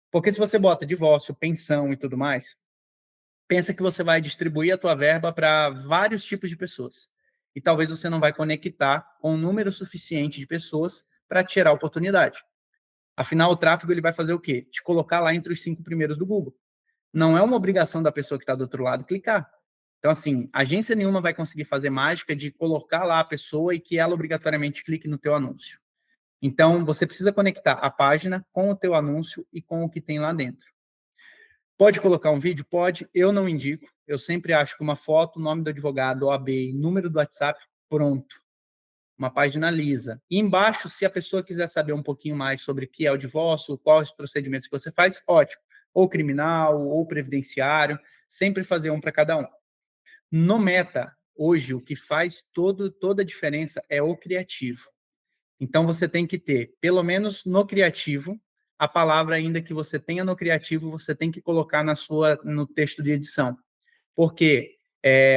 Porque se você bota divórcio, pensão e tudo mais, pensa que você vai distribuir a tua verba para vários tipos de pessoas. E talvez você não vai conectar com um número suficiente de pessoas para tirar a oportunidade. Afinal, o tráfego ele vai fazer o quê? Te colocar lá entre os 5 primeiros do Google. Não é uma obrigação da pessoa que está do outro lado clicar. Então, assim, agência nenhuma vai conseguir fazer mágica de colocar lá a pessoa e que ela obrigatoriamente clique no teu anúncio. Então, você precisa conectar a página com o teu anúncio e com o que tem lá dentro. Pode colocar um vídeo? Pode. Eu não indico. Eu sempre acho que uma foto, nome do advogado, OAB e número do WhatsApp, pronto. Uma página lisa. E embaixo, se a pessoa quiser saber um pouquinho mais sobre o que é o divórcio, quais os procedimentos que você faz, ótimo. Ou criminal, ou previdenciário, sempre fazer um para cada um. No Meta, hoje, o que faz toda a diferença é o criativo. Então, você tem que ter, pelo menos no criativo, a palavra ainda que você tenha no criativo, você tem que colocar no texto de edição. Porque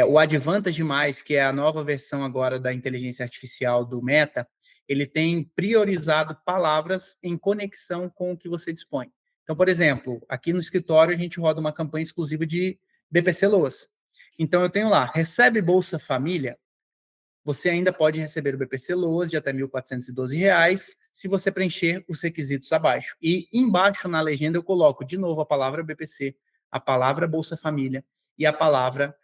o Advantage+, que é a nova versão agora da inteligência artificial do Meta, ele tem priorizado palavras em conexão com o que você dispõe. Então, por exemplo, aqui no escritório a gente roda uma campanha exclusiva de BPC Loas. Então, eu tenho lá, recebe Bolsa Família, você ainda pode receber o BPC Loas de até R$ 1.412, se você preencher os requisitos abaixo. E embaixo na legenda eu coloco de novo a palavra BPC, a palavra Bolsa Família e a palavra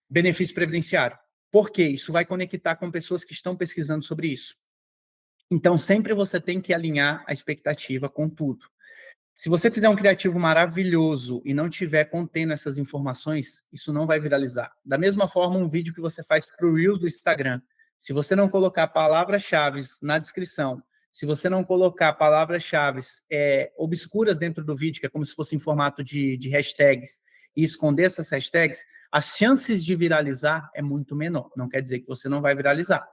benefício previdenciário. Por quê? Isso vai conectar com pessoas que estão pesquisando sobre isso. Então, sempre você tem que alinhar a expectativa com tudo. Se você fizer um criativo maravilhoso e não tiver contendo essas informações, isso não vai viralizar. Da mesma forma, um vídeo que você faz para o Reels do Instagram, se você não colocar palavras-chave na descrição, se você não colocar palavras-chave obscuras dentro do vídeo, que é como se fosse em formato de hashtags, e esconder essas hashtags, as chances de viralizar é muito menor. Não quer dizer que você não vai viralizar,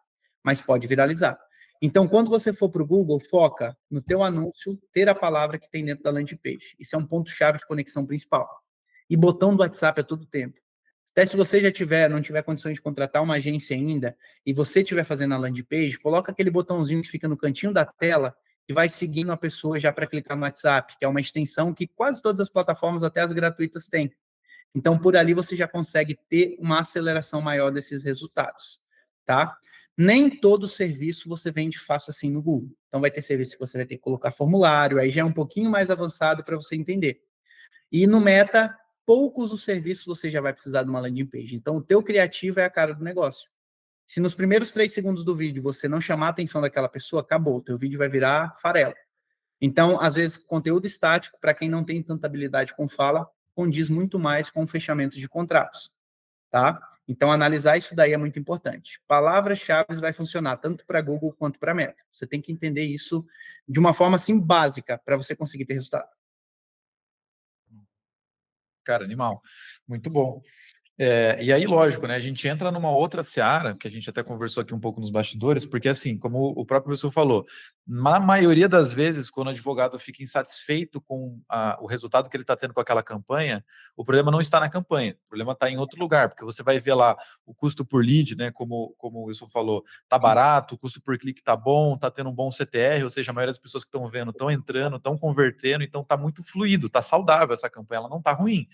mas pode viralizar. Então, quando você for para o Google, foca no teu anúncio ter a palavra que tem dentro da landing page. Isso é um ponto-chave de conexão principal. E botão do WhatsApp a todo tempo. Até se você já não tiver condições de contratar uma agência ainda, e você estiver fazendo a landing page, coloca aquele botãozinho que fica no cantinho da tela e vai seguindo a pessoa já para clicar no WhatsApp, que é uma extensão que quase todas as plataformas, até as gratuitas, têm. Então, por ali você já consegue ter uma aceleração maior desses resultados, tá? Nem todo serviço você vende fácil assim no Google. Então, vai ter serviço que você vai ter que colocar formulário, aí já é um pouquinho mais avançado para você entender. E no Meta, poucos os serviços você já vai precisar de uma landing page. Então, o teu criativo é a cara do negócio. Se nos primeiros 3 segundos do vídeo você não chamar a atenção daquela pessoa, acabou. O teu vídeo vai virar farelo. Então, às vezes, conteúdo estático, para quem não tem tanta habilidade com fala, condiz muito mais com o fechamento de contratos, tá? Então, analisar isso daí é muito importante. Palavras-chave vai funcionar tanto para Google quanto para Meta. Você tem que entender isso de uma forma, assim, básica, para você conseguir ter resultado. Cara, animal. Muito bom. E aí, lógico, né? A gente entra numa outra seara, que a gente até conversou aqui um pouco nos bastidores, porque assim, como o próprio professor falou, na maioria das vezes, quando o advogado fica insatisfeito com o resultado que ele está tendo com aquela campanha, o problema não está na campanha, o problema está em outro lugar, porque você vai ver lá o custo por lead, né? Como o Wilson falou, tá barato, o custo por clique tá bom, tá tendo um bom CTR, ou seja, a maioria das pessoas que estão vendo estão entrando, estão convertendo, então tá muito fluido, tá saudável essa campanha, ela não tá ruim.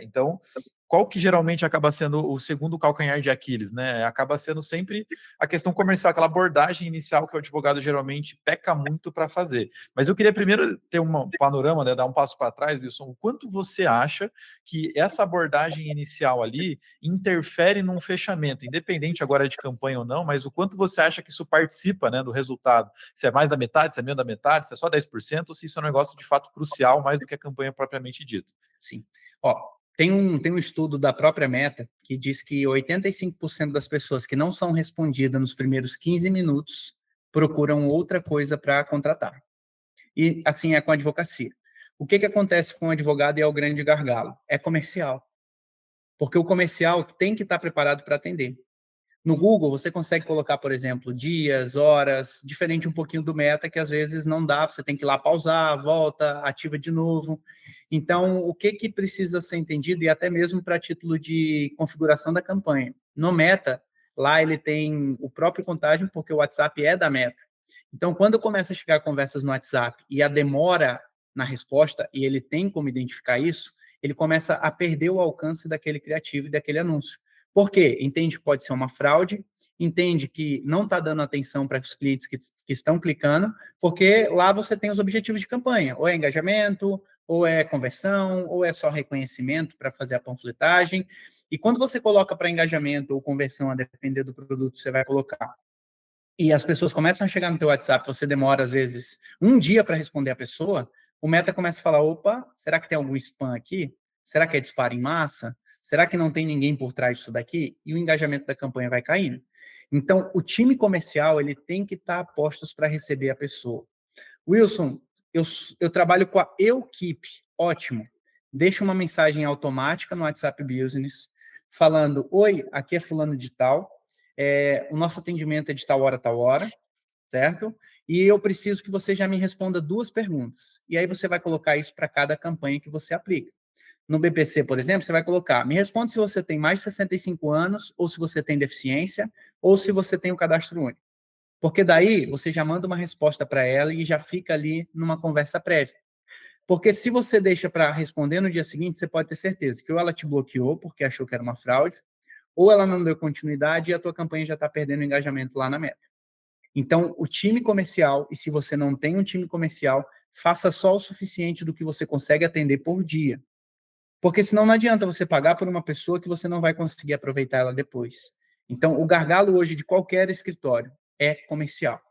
Então, qual que geralmente acaba sendo o segundo calcanhar de Aquiles, né? Acaba sendo sempre a questão comercial, aquela abordagem inicial que o advogado geralmente peca muito para fazer. Mas eu queria primeiro ter um panorama, né, dar um passo para trás, Wilson. O quanto você acha que essa abordagem inicial ali interfere num fechamento, independente agora de campanha ou não, mas o quanto você acha que isso participa, né, do resultado? Se é mais da metade, se é menos da metade, se é só 10%, ou se isso é um negócio de fato crucial, mais do que a campanha propriamente dita? Sim. Ó, tem um estudo da própria Meta que diz que 85% das pessoas que não são respondidas nos primeiros 15 minutos procuram outra coisa para contratar. E assim é com a advocacia. O que acontece com o advogado e é o grande gargalo? É comercial. Porque o comercial tem que estar preparado para atender. No Google, você consegue colocar, por exemplo, dias, horas, diferente um pouquinho do Meta, que às vezes não dá, você tem que ir lá pausar, volta, ativa de novo. Então, o que precisa ser entendido, e até mesmo para título de configuração da campanha? No Meta, lá ele tem o próprio Contágio, porque o WhatsApp é da Meta. Então, quando começa a chegar conversas no WhatsApp e a demora na resposta, e ele tem como identificar isso, ele começa a perder o alcance daquele criativo e daquele anúncio. Por quê? Entende que pode ser uma fraude, entende que não está dando atenção para os clientes que estão clicando, porque lá você tem os objetivos de campanha, ou é engajamento, ou é conversão, ou é só reconhecimento para fazer a panfletagem. E quando você coloca para engajamento ou conversão, a depender do produto que você vai colocar, e as pessoas começam a chegar no teu WhatsApp, você demora, às vezes, um dia para responder a pessoa, o Meta começa a falar, opa, será que tem algum spam aqui? Será que é disparo em massa? Será que não tem ninguém por trás disso daqui? E o engajamento da campanha vai caindo. Então, o time comercial, ele tem que estar a postos para receber a pessoa. Wilson, eu trabalho com a Eukip, ótimo. Deixa uma mensagem automática no WhatsApp Business, falando, oi, aqui é fulano de tal, o nosso atendimento é de tal hora, certo? E eu preciso que você já me responda 2 perguntas. E aí você vai colocar isso para cada campanha que você aplica. No BPC, por exemplo, você vai colocar, me responde se você tem mais de 65 anos, ou se você tem deficiência, ou se você tem o cadastro único. Porque daí você já manda uma resposta para ela e já fica ali numa conversa prévia. Porque se você deixa para responder no dia seguinte, você pode ter certeza que ou ela te bloqueou porque achou que era uma fraude, ou ela não deu continuidade e a tua campanha já está perdendo engajamento lá na meta. Então, o time comercial, e se você não tem um time comercial, faça só o suficiente do que você consegue atender por dia. Porque senão não adianta você pagar por uma pessoa que você não vai conseguir aproveitar ela depois. Então, o gargalo hoje de qualquer escritório é comercial.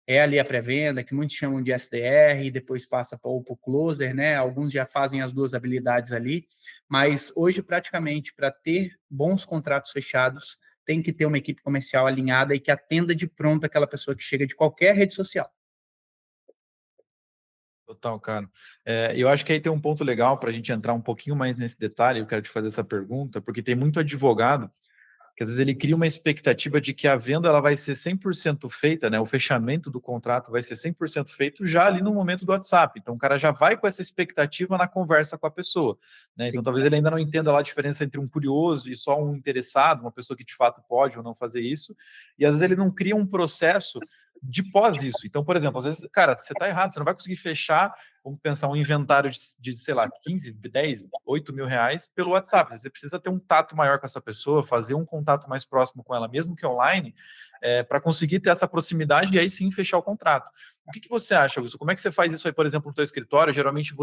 É ali a pré-venda, que muitos chamam de SDR, e depois passa para o closer, né? Alguns já fazem as 2 habilidades ali, mas hoje, praticamente, para ter bons contratos fechados, tem que ter uma equipe comercial alinhada e que atenda de pronto aquela pessoa que chega de qualquer rede social. Total, cara. Eu acho que aí tem um ponto legal para a gente entrar um pouquinho mais nesse detalhe. Eu quero te fazer essa pergunta, porque tem muito advogado que às vezes ele cria uma expectativa de que a venda ela vai ser 100% feita, né? O fechamento do contrato vai ser 100% feito já ali no momento do WhatsApp. Então o cara já vai com essa expectativa na conversa com a pessoa, né? Então Sim. talvez ele ainda não entenda lá a diferença entre um curioso e só um interessado, uma pessoa que de fato pode ou não fazer isso. E às vezes ele não cria um processo de pós isso. Então, por exemplo, às vezes, cara, você está errado, você não vai conseguir fechar, vamos pensar, um inventário de, sei lá, 15, 10, 8 mil reais pelo WhatsApp. Você precisa ter um tato maior com essa pessoa, fazer um contato mais próximo com ela, mesmo que online, para conseguir ter essa proximidade e aí sim fechar o contrato. O que você acha, Wilson? Como é que você faz isso aí, por exemplo, no teu escritório? Geralmente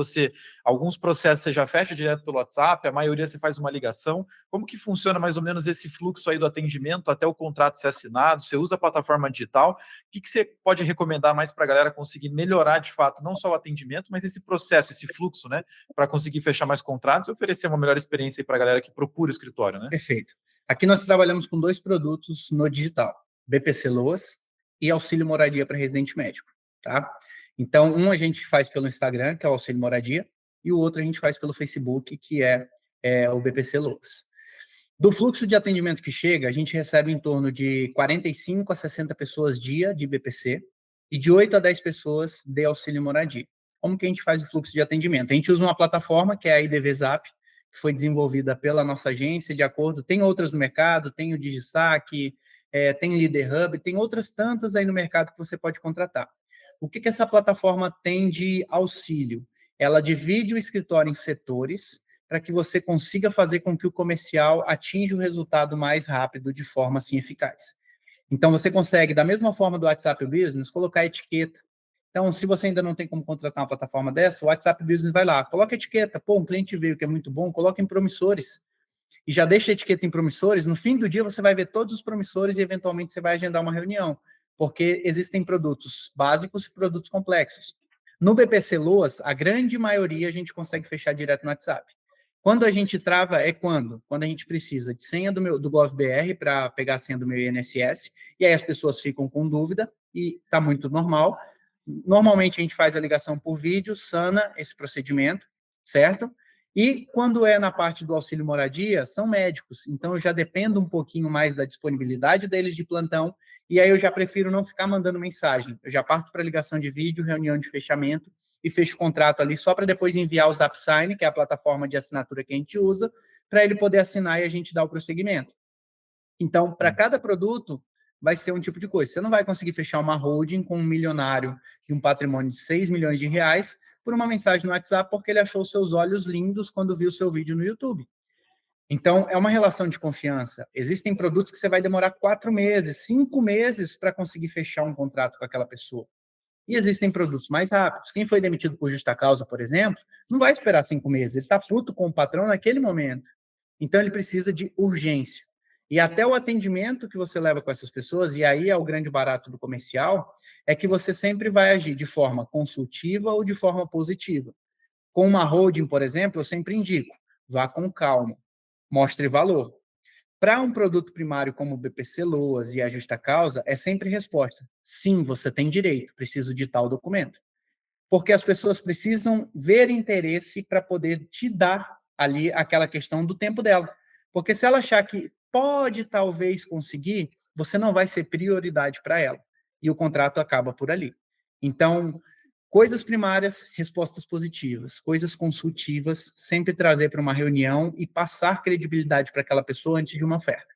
alguns processos você já fecha direto pelo WhatsApp, a maioria você faz uma ligação. Como que funciona mais ou menos esse fluxo aí do atendimento até o contrato ser assinado? Você usa a plataforma digital? O que você pode recomendar mais para a galera conseguir melhorar de fato, não só o atendimento, mas esse processo, esse fluxo, né? Para conseguir fechar mais contratos e oferecer uma melhor experiência para a galera que procura o escritório, né? Perfeito. Aqui nós trabalhamos com 2 produtos no digital, BPC Loas e Auxílio Moradia para Residente Médico, tá? Então, um a gente faz pelo Instagram, que é o Auxílio Moradia, e o outro a gente faz pelo Facebook, que é o BPC Loas. Do fluxo de atendimento que chega, a gente recebe em torno de 45 a 60 pessoas dia de BPC e de 8 a 10 pessoas de auxílio moradia. Como que a gente faz o fluxo de atendimento? A gente usa uma plataforma que é a IDV Zap, que foi desenvolvida pela nossa agência, de acordo, tem outras no mercado, tem o DigiSac, tem o Leader Hub, tem outras tantas aí no mercado que você pode contratar. O que essa plataforma tem de auxílio? Ela divide o escritório em setores, para que você consiga fazer com que o comercial atinja o resultado mais rápido de forma assim eficaz. Então, você consegue, da mesma forma do WhatsApp Business, colocar etiqueta. Então, se você ainda não tem como contratar uma plataforma dessa, o WhatsApp Business vai lá, coloca etiqueta. Pô, um cliente veio que é muito bom, coloca em promissores. E já deixa a etiqueta em promissores. No fim do dia, você vai ver todos os promissores e, eventualmente, você vai agendar uma reunião. Porque existem produtos básicos e produtos complexos. No BPC Loas, a grande maioria a gente consegue fechar direto no WhatsApp. Quando a gente trava é quando? Quando a gente precisa de senha do GovBR para pegar a senha do meu INSS, e aí as pessoas ficam com dúvida, e está muito normal. Normalmente a gente faz a ligação por vídeo, sana esse procedimento, certo? E quando é na parte do auxílio moradia, são médicos, então eu já dependo um pouquinho mais da disponibilidade deles de plantão, e aí eu já prefiro não ficar mandando mensagem. Eu já parto para ligação de vídeo, reunião de fechamento, e fecho o contrato ali só para depois enviar o ZapSign, que é a plataforma de assinatura que a gente usa, para ele poder assinar e a gente dar o prosseguimento. Então, para cada produto, vai ser um tipo de coisa. Você não vai conseguir fechar uma holding com um milionário de um patrimônio de 6 milhões de reais por uma mensagem no WhatsApp porque ele achou seus olhos lindos quando viu seu vídeo no YouTube. Então, é uma relação de confiança. Existem produtos que você vai demorar 4 meses, 5 meses para conseguir fechar um contrato com aquela pessoa. E existem produtos mais rápidos. Quem foi demitido por justa causa, por exemplo, não vai esperar 5 meses. Ele está puto com o patrão naquele momento. Então, ele precisa de urgência. E até o atendimento que você leva com essas pessoas, e aí é o grande barato do comercial, é que você sempre vai agir de forma consultiva ou de forma positiva. Com uma holding, por exemplo, eu sempre indico, vá com calma, mostre valor. Para um produto primário como o BPC Loas e a justa causa, é sempre resposta. Sim, você tem direito, preciso de tal documento. Porque as pessoas precisam ver interesse para poder te dar ali aquela questão do tempo dela. Porque se ela achar que pode talvez conseguir, você não vai ser prioridade para ela. E o contrato acaba por ali. Então, coisas primárias, respostas positivas. Coisas consultivas, sempre trazer para uma reunião e passar credibilidade para aquela pessoa antes de uma oferta.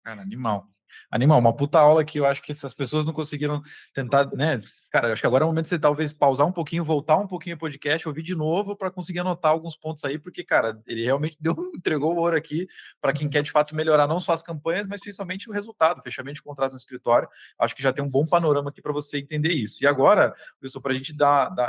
Cara, animal. Animal, uma puta aula que eu acho que essas pessoas não conseguiram tentar, né? Cara, eu acho que agora é o momento de você talvez pausar um pouquinho, voltar um pouquinho o podcast, ouvir de novo para conseguir anotar alguns pontos aí, porque, cara, ele realmente entregou o ouro aqui para quem quer de fato melhorar não só as campanhas, mas principalmente o resultado, o fechamento de contratos no escritório. Acho que já tem um bom panorama aqui para você entender isso. E agora, pessoal, para a gente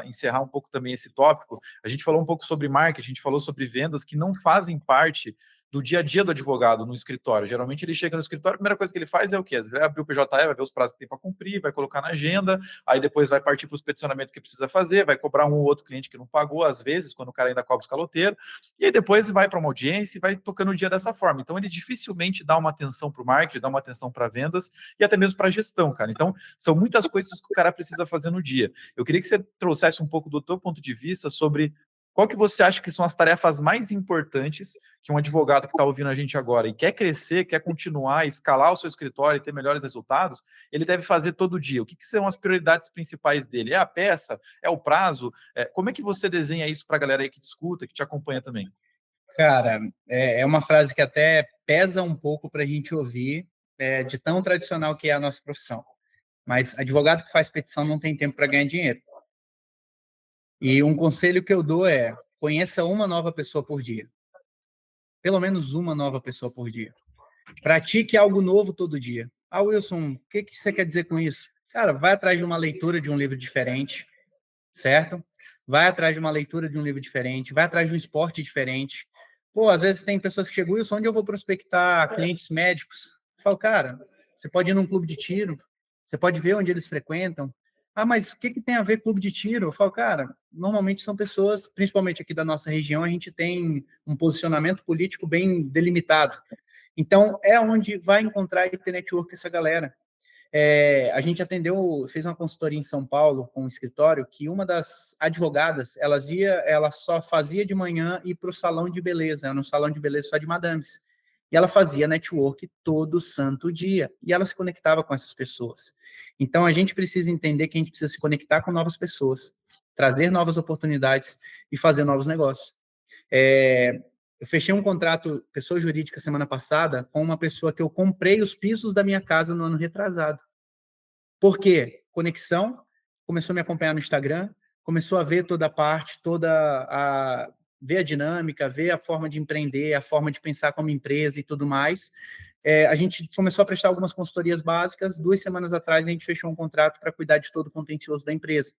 encerrar um pouco também esse tópico, a gente falou um pouco sobre marketing, a gente falou sobre vendas que não fazem parte do dia a dia do advogado no escritório. Geralmente ele chega no escritório, a primeira coisa que ele faz é o quê? Ele vai abrir o PJE, vai ver os prazos que tem para cumprir, vai colocar na agenda, aí depois vai partir para os peticionamentos que precisa fazer, vai cobrar um ou outro cliente que não pagou, às vezes, quando o cara ainda cobra os caloteiros, e aí depois vai para uma audiência e vai tocando o dia dessa forma. Então ele dificilmente dá uma atenção para o marketing, dá uma atenção para vendas e até mesmo para a gestão, cara. Então são muitas coisas que o cara precisa fazer no dia. Eu queria que você trouxesse um pouco do teu ponto de vista sobre qual que você acha que são as tarefas mais importantes que um advogado que está ouvindo a gente agora e quer crescer, quer continuar, escalar o seu escritório e ter melhores resultados, ele deve fazer todo dia? O que são as prioridades principais dele? É a peça? É o prazo? Como é que você desenha isso para a galera aí que te escuta, que te acompanha também? Cara, é uma frase que até pesa um pouco para a gente ouvir, de tão tradicional que é a nossa profissão. Mas advogado que faz petição não tem tempo para ganhar dinheiro. E um conselho que eu dou é: conheça uma nova pessoa por dia. Pelo menos uma nova pessoa por dia. Pratique algo novo todo dia. Ah, Wilson, o que você quer dizer com isso? Cara, vai atrás de uma leitura de um livro diferente, certo? Vai atrás de uma leitura de um livro diferente, vai atrás de um esporte diferente. Pô, às vezes tem pessoas que chegam, Wilson, onde eu vou prospectar clientes médicos? Eu falo, cara, você pode ir num clube de tiro, você pode ver onde eles frequentam. Ah, mas o que tem a ver clube de tiro? Eu falo, cara, normalmente são pessoas, principalmente aqui da nossa região, a gente tem um posicionamento político bem delimitado. Então, é onde vai encontrar e ter network essa galera. A gente fez uma consultoria em São Paulo com um escritório que uma das advogadas, ela só fazia de manhã ir para o salão de beleza, no salão de beleza só de madames. E ela fazia network todo santo dia. E ela se conectava com essas pessoas. Então, a gente precisa entender que a gente precisa se conectar com novas pessoas, trazer novas oportunidades e fazer novos negócios. Eu fechei um contrato, pessoa jurídica, semana passada, com uma pessoa que eu comprei os pisos da minha casa no ano retrasado. Por quê? Conexão, começou a me acompanhar no Instagram, começou a ver toda a parte, ver a dinâmica, ver a forma de empreender, a forma de pensar como empresa e tudo mais. A gente começou a prestar algumas consultorias básicas. 2 semanas atrás, a gente fechou um contrato para cuidar de todo o contencioso da empresa.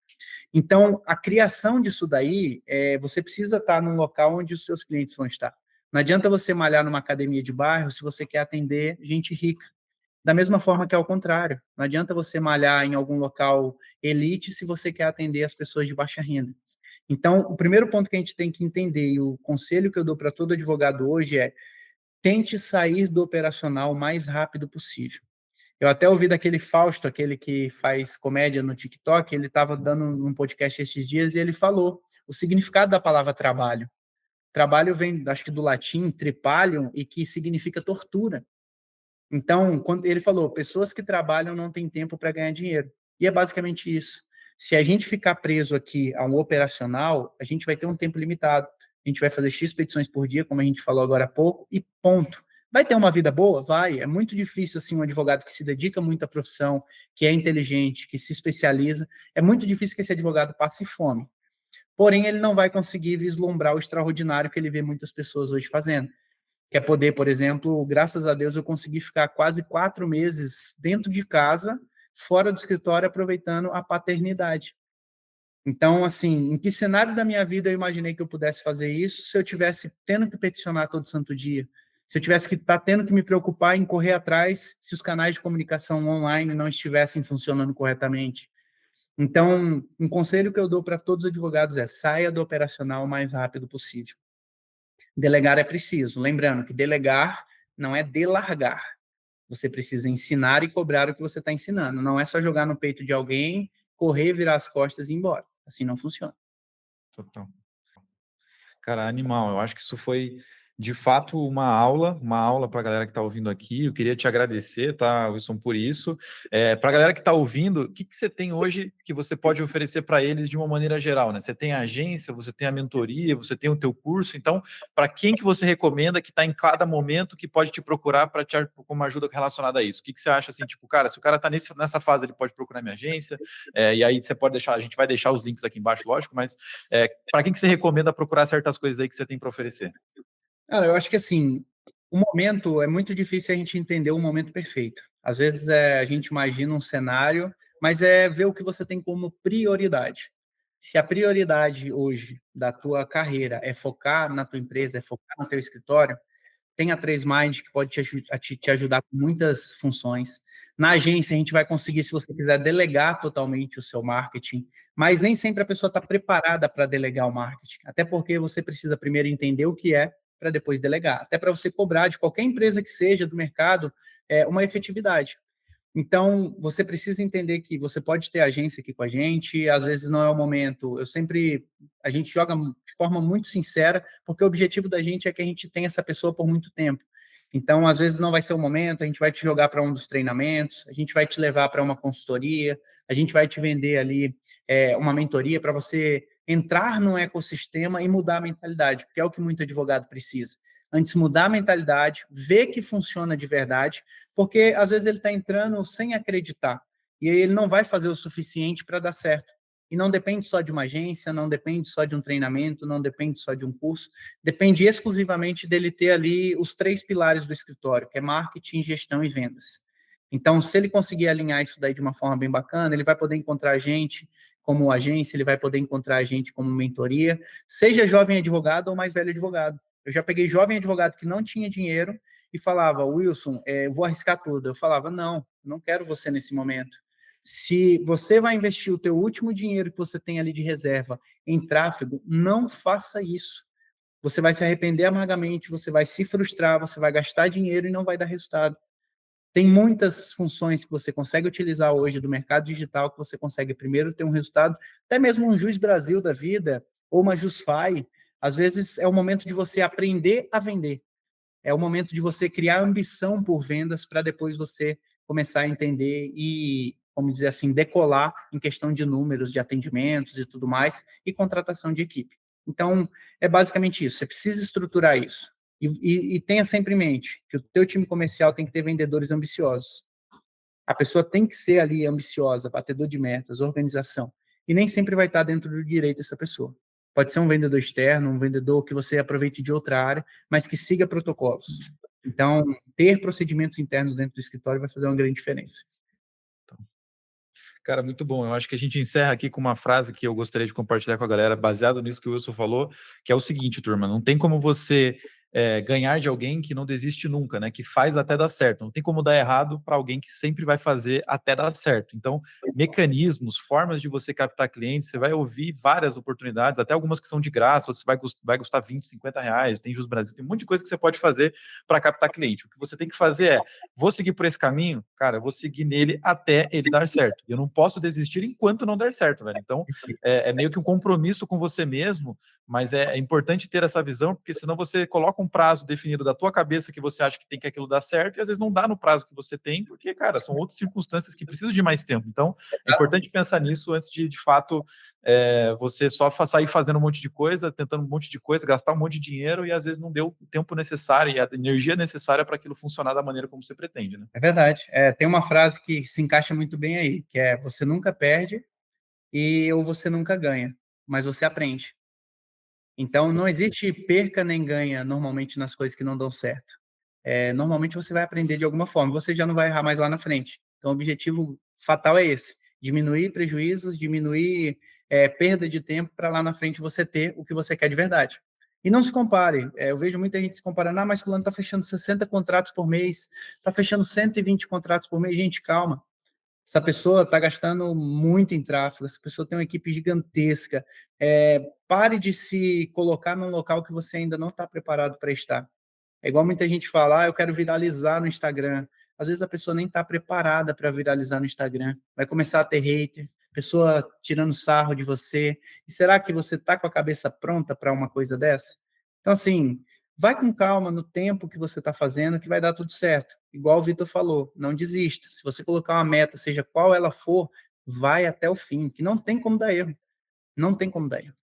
Então, a criação disso daí, você precisa estar num local onde os seus clientes vão estar. Não adianta você malhar numa academia de bairro se você quer atender gente rica. Da mesma forma que é ao contrário. Não adianta você malhar em algum local elite se você quer atender as pessoas de baixa renda. Então, o primeiro ponto que a gente tem que entender, e o conselho que eu dou para todo advogado hoje é: tente sair do operacional o mais rápido possível. Eu até ouvi daquele Fausto, aquele que faz comédia no TikTok, ele estava dando um podcast esses dias e ele falou o significado da palavra trabalho. Trabalho vem, acho que do latim, tripalium, e que significa tortura. Então, quando ele falou, pessoas que trabalham não têm tempo para ganhar dinheiro. E é basicamente isso. Se a gente ficar preso aqui a um operacional, a gente vai ter um tempo limitado. A gente vai fazer X petições por dia, como a gente falou agora há pouco, e ponto. Vai ter uma vida boa? Vai. É muito difícil, assim, um advogado que se dedica muito à profissão, que é inteligente, que se especializa, é muito difícil que esse advogado passe fome. Porém, ele não vai conseguir vislumbrar o extraordinário que ele vê muitas pessoas hoje fazendo. Que é poder, por exemplo, graças a Deus eu consegui ficar quase 4 meses dentro de casa, fora do escritório, aproveitando a paternidade. Então, assim, em que cenário da minha vida eu imaginei que eu pudesse fazer isso se eu tivesse tendo que peticionar todo santo dia? Se eu tivesse que estar tendo que me preocupar em correr atrás se os canais de comunicação online não estivessem funcionando corretamente? Então, um conselho que eu dou para todos os advogados é: saia do operacional o mais rápido possível. Delegar é preciso. Lembrando que delegar não é delargar. Você precisa ensinar e cobrar o que você está ensinando. Não é só jogar no peito de alguém, correr, virar as costas e ir embora. Assim não funciona. Total. Cara, animal. Eu acho que isso foi, de fato, uma aula para a galera que está ouvindo aqui. Eu queria te agradecer, tá, Wilson, por isso. Para a galera que está ouvindo, o que você tem hoje que você pode oferecer para eles de uma maneira geral, né? Você tem a agência, você tem a mentoria, você tem o teu curso. Então, para quem que você recomenda que está em cada momento que pode te procurar para te com uma ajuda relacionada a isso? O que você acha assim, tipo, cara, se o cara está nessa fase, ele pode procurar minha agência, e aí você pode deixar, a gente vai deixar os links aqui embaixo, lógico, mas para quem que você recomenda procurar certas coisas aí que você tem para oferecer? Cara, eu acho que assim, o momento é muito difícil a gente entender o momento perfeito. Às vezes a gente imagina um cenário, mas é ver o que você tem como prioridade. Se a prioridade hoje da tua carreira é focar na tua empresa, é focar no teu escritório, tem a 3Mind, que pode te ajudar com muitas funções. Na agência, a gente vai conseguir, se você quiser, delegar totalmente o seu marketing, mas nem sempre a pessoa está preparada para delegar o marketing, até porque você precisa primeiro entender o que é, para depois delegar, até para você cobrar de qualquer empresa que seja do mercado uma efetividade. Então, você precisa entender que você pode ter agência aqui com a gente, às vezes não é o momento. A gente joga de forma muito sincera, porque o objetivo da gente é que a gente tenha essa pessoa por muito tempo. Então, às vezes não vai ser o momento, a gente vai te jogar para um dos treinamentos, a gente vai te levar para uma consultoria, a gente vai te vender ali uma mentoria para você entrar no ecossistema e mudar a mentalidade, porque é o que muito advogado precisa. Antes mudar a mentalidade, ver que funciona de verdade, porque às vezes ele está entrando sem acreditar, e aí ele não vai fazer o suficiente para dar certo. E não depende só de uma agência, não depende só de um treinamento, não depende só de um curso, depende exclusivamente dele ter ali os 3 pilares do escritório, que é marketing, gestão e vendas. Então, se ele conseguir alinhar isso daí de uma forma bem bacana, ele vai poder encontrar a gente como agência, ele vai poder encontrar a gente como mentoria, seja jovem advogado ou mais velho advogado. Eu já peguei jovem advogado que não tinha dinheiro e falava: Wilson, vou arriscar tudo. Eu falava: não quero você nesse momento. Se você vai investir o teu último dinheiro que você tem ali de reserva em tráfego, não faça isso. Você vai se arrepender amargamente, você vai se frustrar, você vai gastar dinheiro e não vai dar resultado. Tem muitas funções que você consegue utilizar hoje do mercado digital que você consegue primeiro ter um resultado, até mesmo um Juiz Brasil da vida ou uma JusFi. Às vezes é o momento de você aprender a vender. É o momento de você criar ambição por vendas para depois você começar a entender e, vamos dizer assim, decolar em questão de números, de atendimentos e tudo mais, e contratação de equipe. Então, é basicamente isso. Você precisa estruturar isso. E tenha sempre em mente que o teu time comercial tem que ter vendedores ambiciosos. A pessoa tem que ser ali ambiciosa, batedor de metas, organização. E nem sempre vai estar dentro do direito essa pessoa. Pode ser um vendedor externo, um vendedor que você aproveite de outra área, mas que siga protocolos. Então, ter procedimentos internos dentro do escritório vai fazer uma grande diferença. Cara, muito bom. Eu acho que a gente encerra aqui com uma frase que eu gostaria de compartilhar com a galera, baseado nisso que o Wilson falou, que é o seguinte, turma: não tem como você ganhar de alguém que não desiste nunca, né? Que faz até dar certo. Não tem como dar errado para alguém que sempre vai fazer até dar certo. Então, mecanismos, formas de você captar clientes, você vai ouvir várias oportunidades, até algumas que são de graça, você vai custar 20, 50 reais, tem Jus Brasil, tem um monte de coisa que você pode fazer para captar cliente. O que você tem que fazer é: vou seguir por esse caminho? cara, eu vou seguir nele até ele dar certo. Eu não posso desistir enquanto não der certo, velho. Então, é meio que um compromisso com você mesmo, mas é importante ter essa visão, porque senão você coloca um prazo definido da tua cabeça que você acha que tem que aquilo dar certo, e às vezes não dá no prazo que você tem, porque, cara, são outras circunstâncias que precisam de mais tempo. Então, é importante pensar nisso antes de fato, você só sair fazendo um monte de coisa, tentando um monte de coisa, gastar um monte de dinheiro e às vezes não deu o tempo necessário e a energia necessária para aquilo funcionar da maneira como você pretende, né? É verdade. Tem uma frase que se encaixa muito bem aí, que é: você nunca perde ou você nunca ganha, mas você aprende. Então, não existe perca nem ganha normalmente nas coisas que não dão certo. Normalmente você vai aprender de alguma forma, você já não vai errar mais lá na frente. Então, o objetivo fatal é esse: diminuir prejuízos, diminuir perda de tempo para lá na frente você ter o que você quer de verdade. E não se compare. Eu vejo muita gente se comparando: mas fulano está fechando 60 contratos por mês, está fechando 120 contratos por mês. Gente, calma. Essa pessoa está gastando muito em tráfego, essa pessoa tem uma equipe gigantesca. Pare de se colocar num local que você ainda não está preparado para estar. É igual muita gente fala: eu quero viralizar no Instagram. Às vezes a pessoa nem está preparada para viralizar no Instagram. Vai começar a ter hater, pessoa tirando sarro de você. E será que você está com a cabeça pronta para uma coisa dessa? Então, assim, vai com calma no tempo que você está fazendo, que vai dar tudo certo. Igual o Vitor falou, não desista. Se você colocar uma meta, seja qual ela for, vai até o fim, que não tem como dar erro. Não tem como dar erro.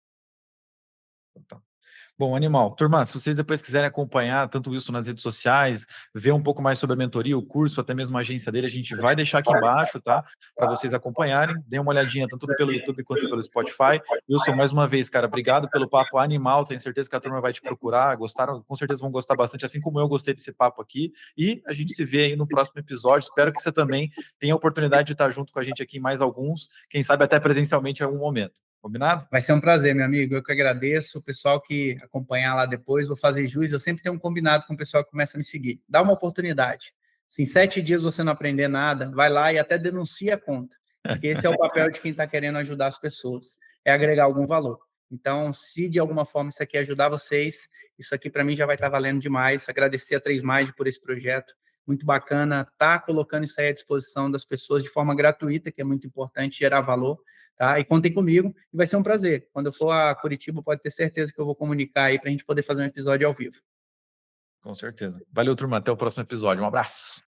Bom, animal. Turma, se vocês depois quiserem acompanhar tanto isso nas redes sociais, ver um pouco mais sobre a mentoria, o curso, até mesmo a agência dele, a gente vai deixar aqui embaixo, tá? Para vocês acompanharem. Dê uma olhadinha tanto pelo YouTube quanto pelo Spotify. Wilson, mais uma vez, cara, obrigado pelo papo animal. Tenho certeza que a turma vai te procurar. Gostaram? Com certeza vão gostar bastante, assim como eu gostei desse papo aqui. E a gente se vê aí no próximo episódio. Espero que você também tenha a oportunidade de estar junto com a gente aqui em mais alguns, quem sabe até presencialmente em algum momento. Combinado? Vai ser um prazer, meu amigo. Eu que agradeço. O pessoal que acompanhar lá depois, vou fazer jus. Eu sempre tenho um combinado com o pessoal que começa a me seguir. Dá uma oportunidade. Se em 7 dias você não aprender nada, vai lá e até denuncia a conta. Porque esse é o papel de quem está querendo ajudar as pessoas. É agregar algum valor. Então, se de alguma forma isso aqui ajudar vocês, isso aqui para mim já vai estar valendo demais. Agradecer a 3Mind por esse projeto. Muito bacana. Tá colocando isso aí à disposição das pessoas de forma gratuita, que é muito importante, gerar valor. Tá? E contem comigo, e vai ser um prazer. Quando eu for a Curitiba, pode ter certeza que eu vou comunicar aí para a gente poder fazer um episódio ao vivo. Com certeza. Valeu, turma. Até o próximo episódio. Um abraço.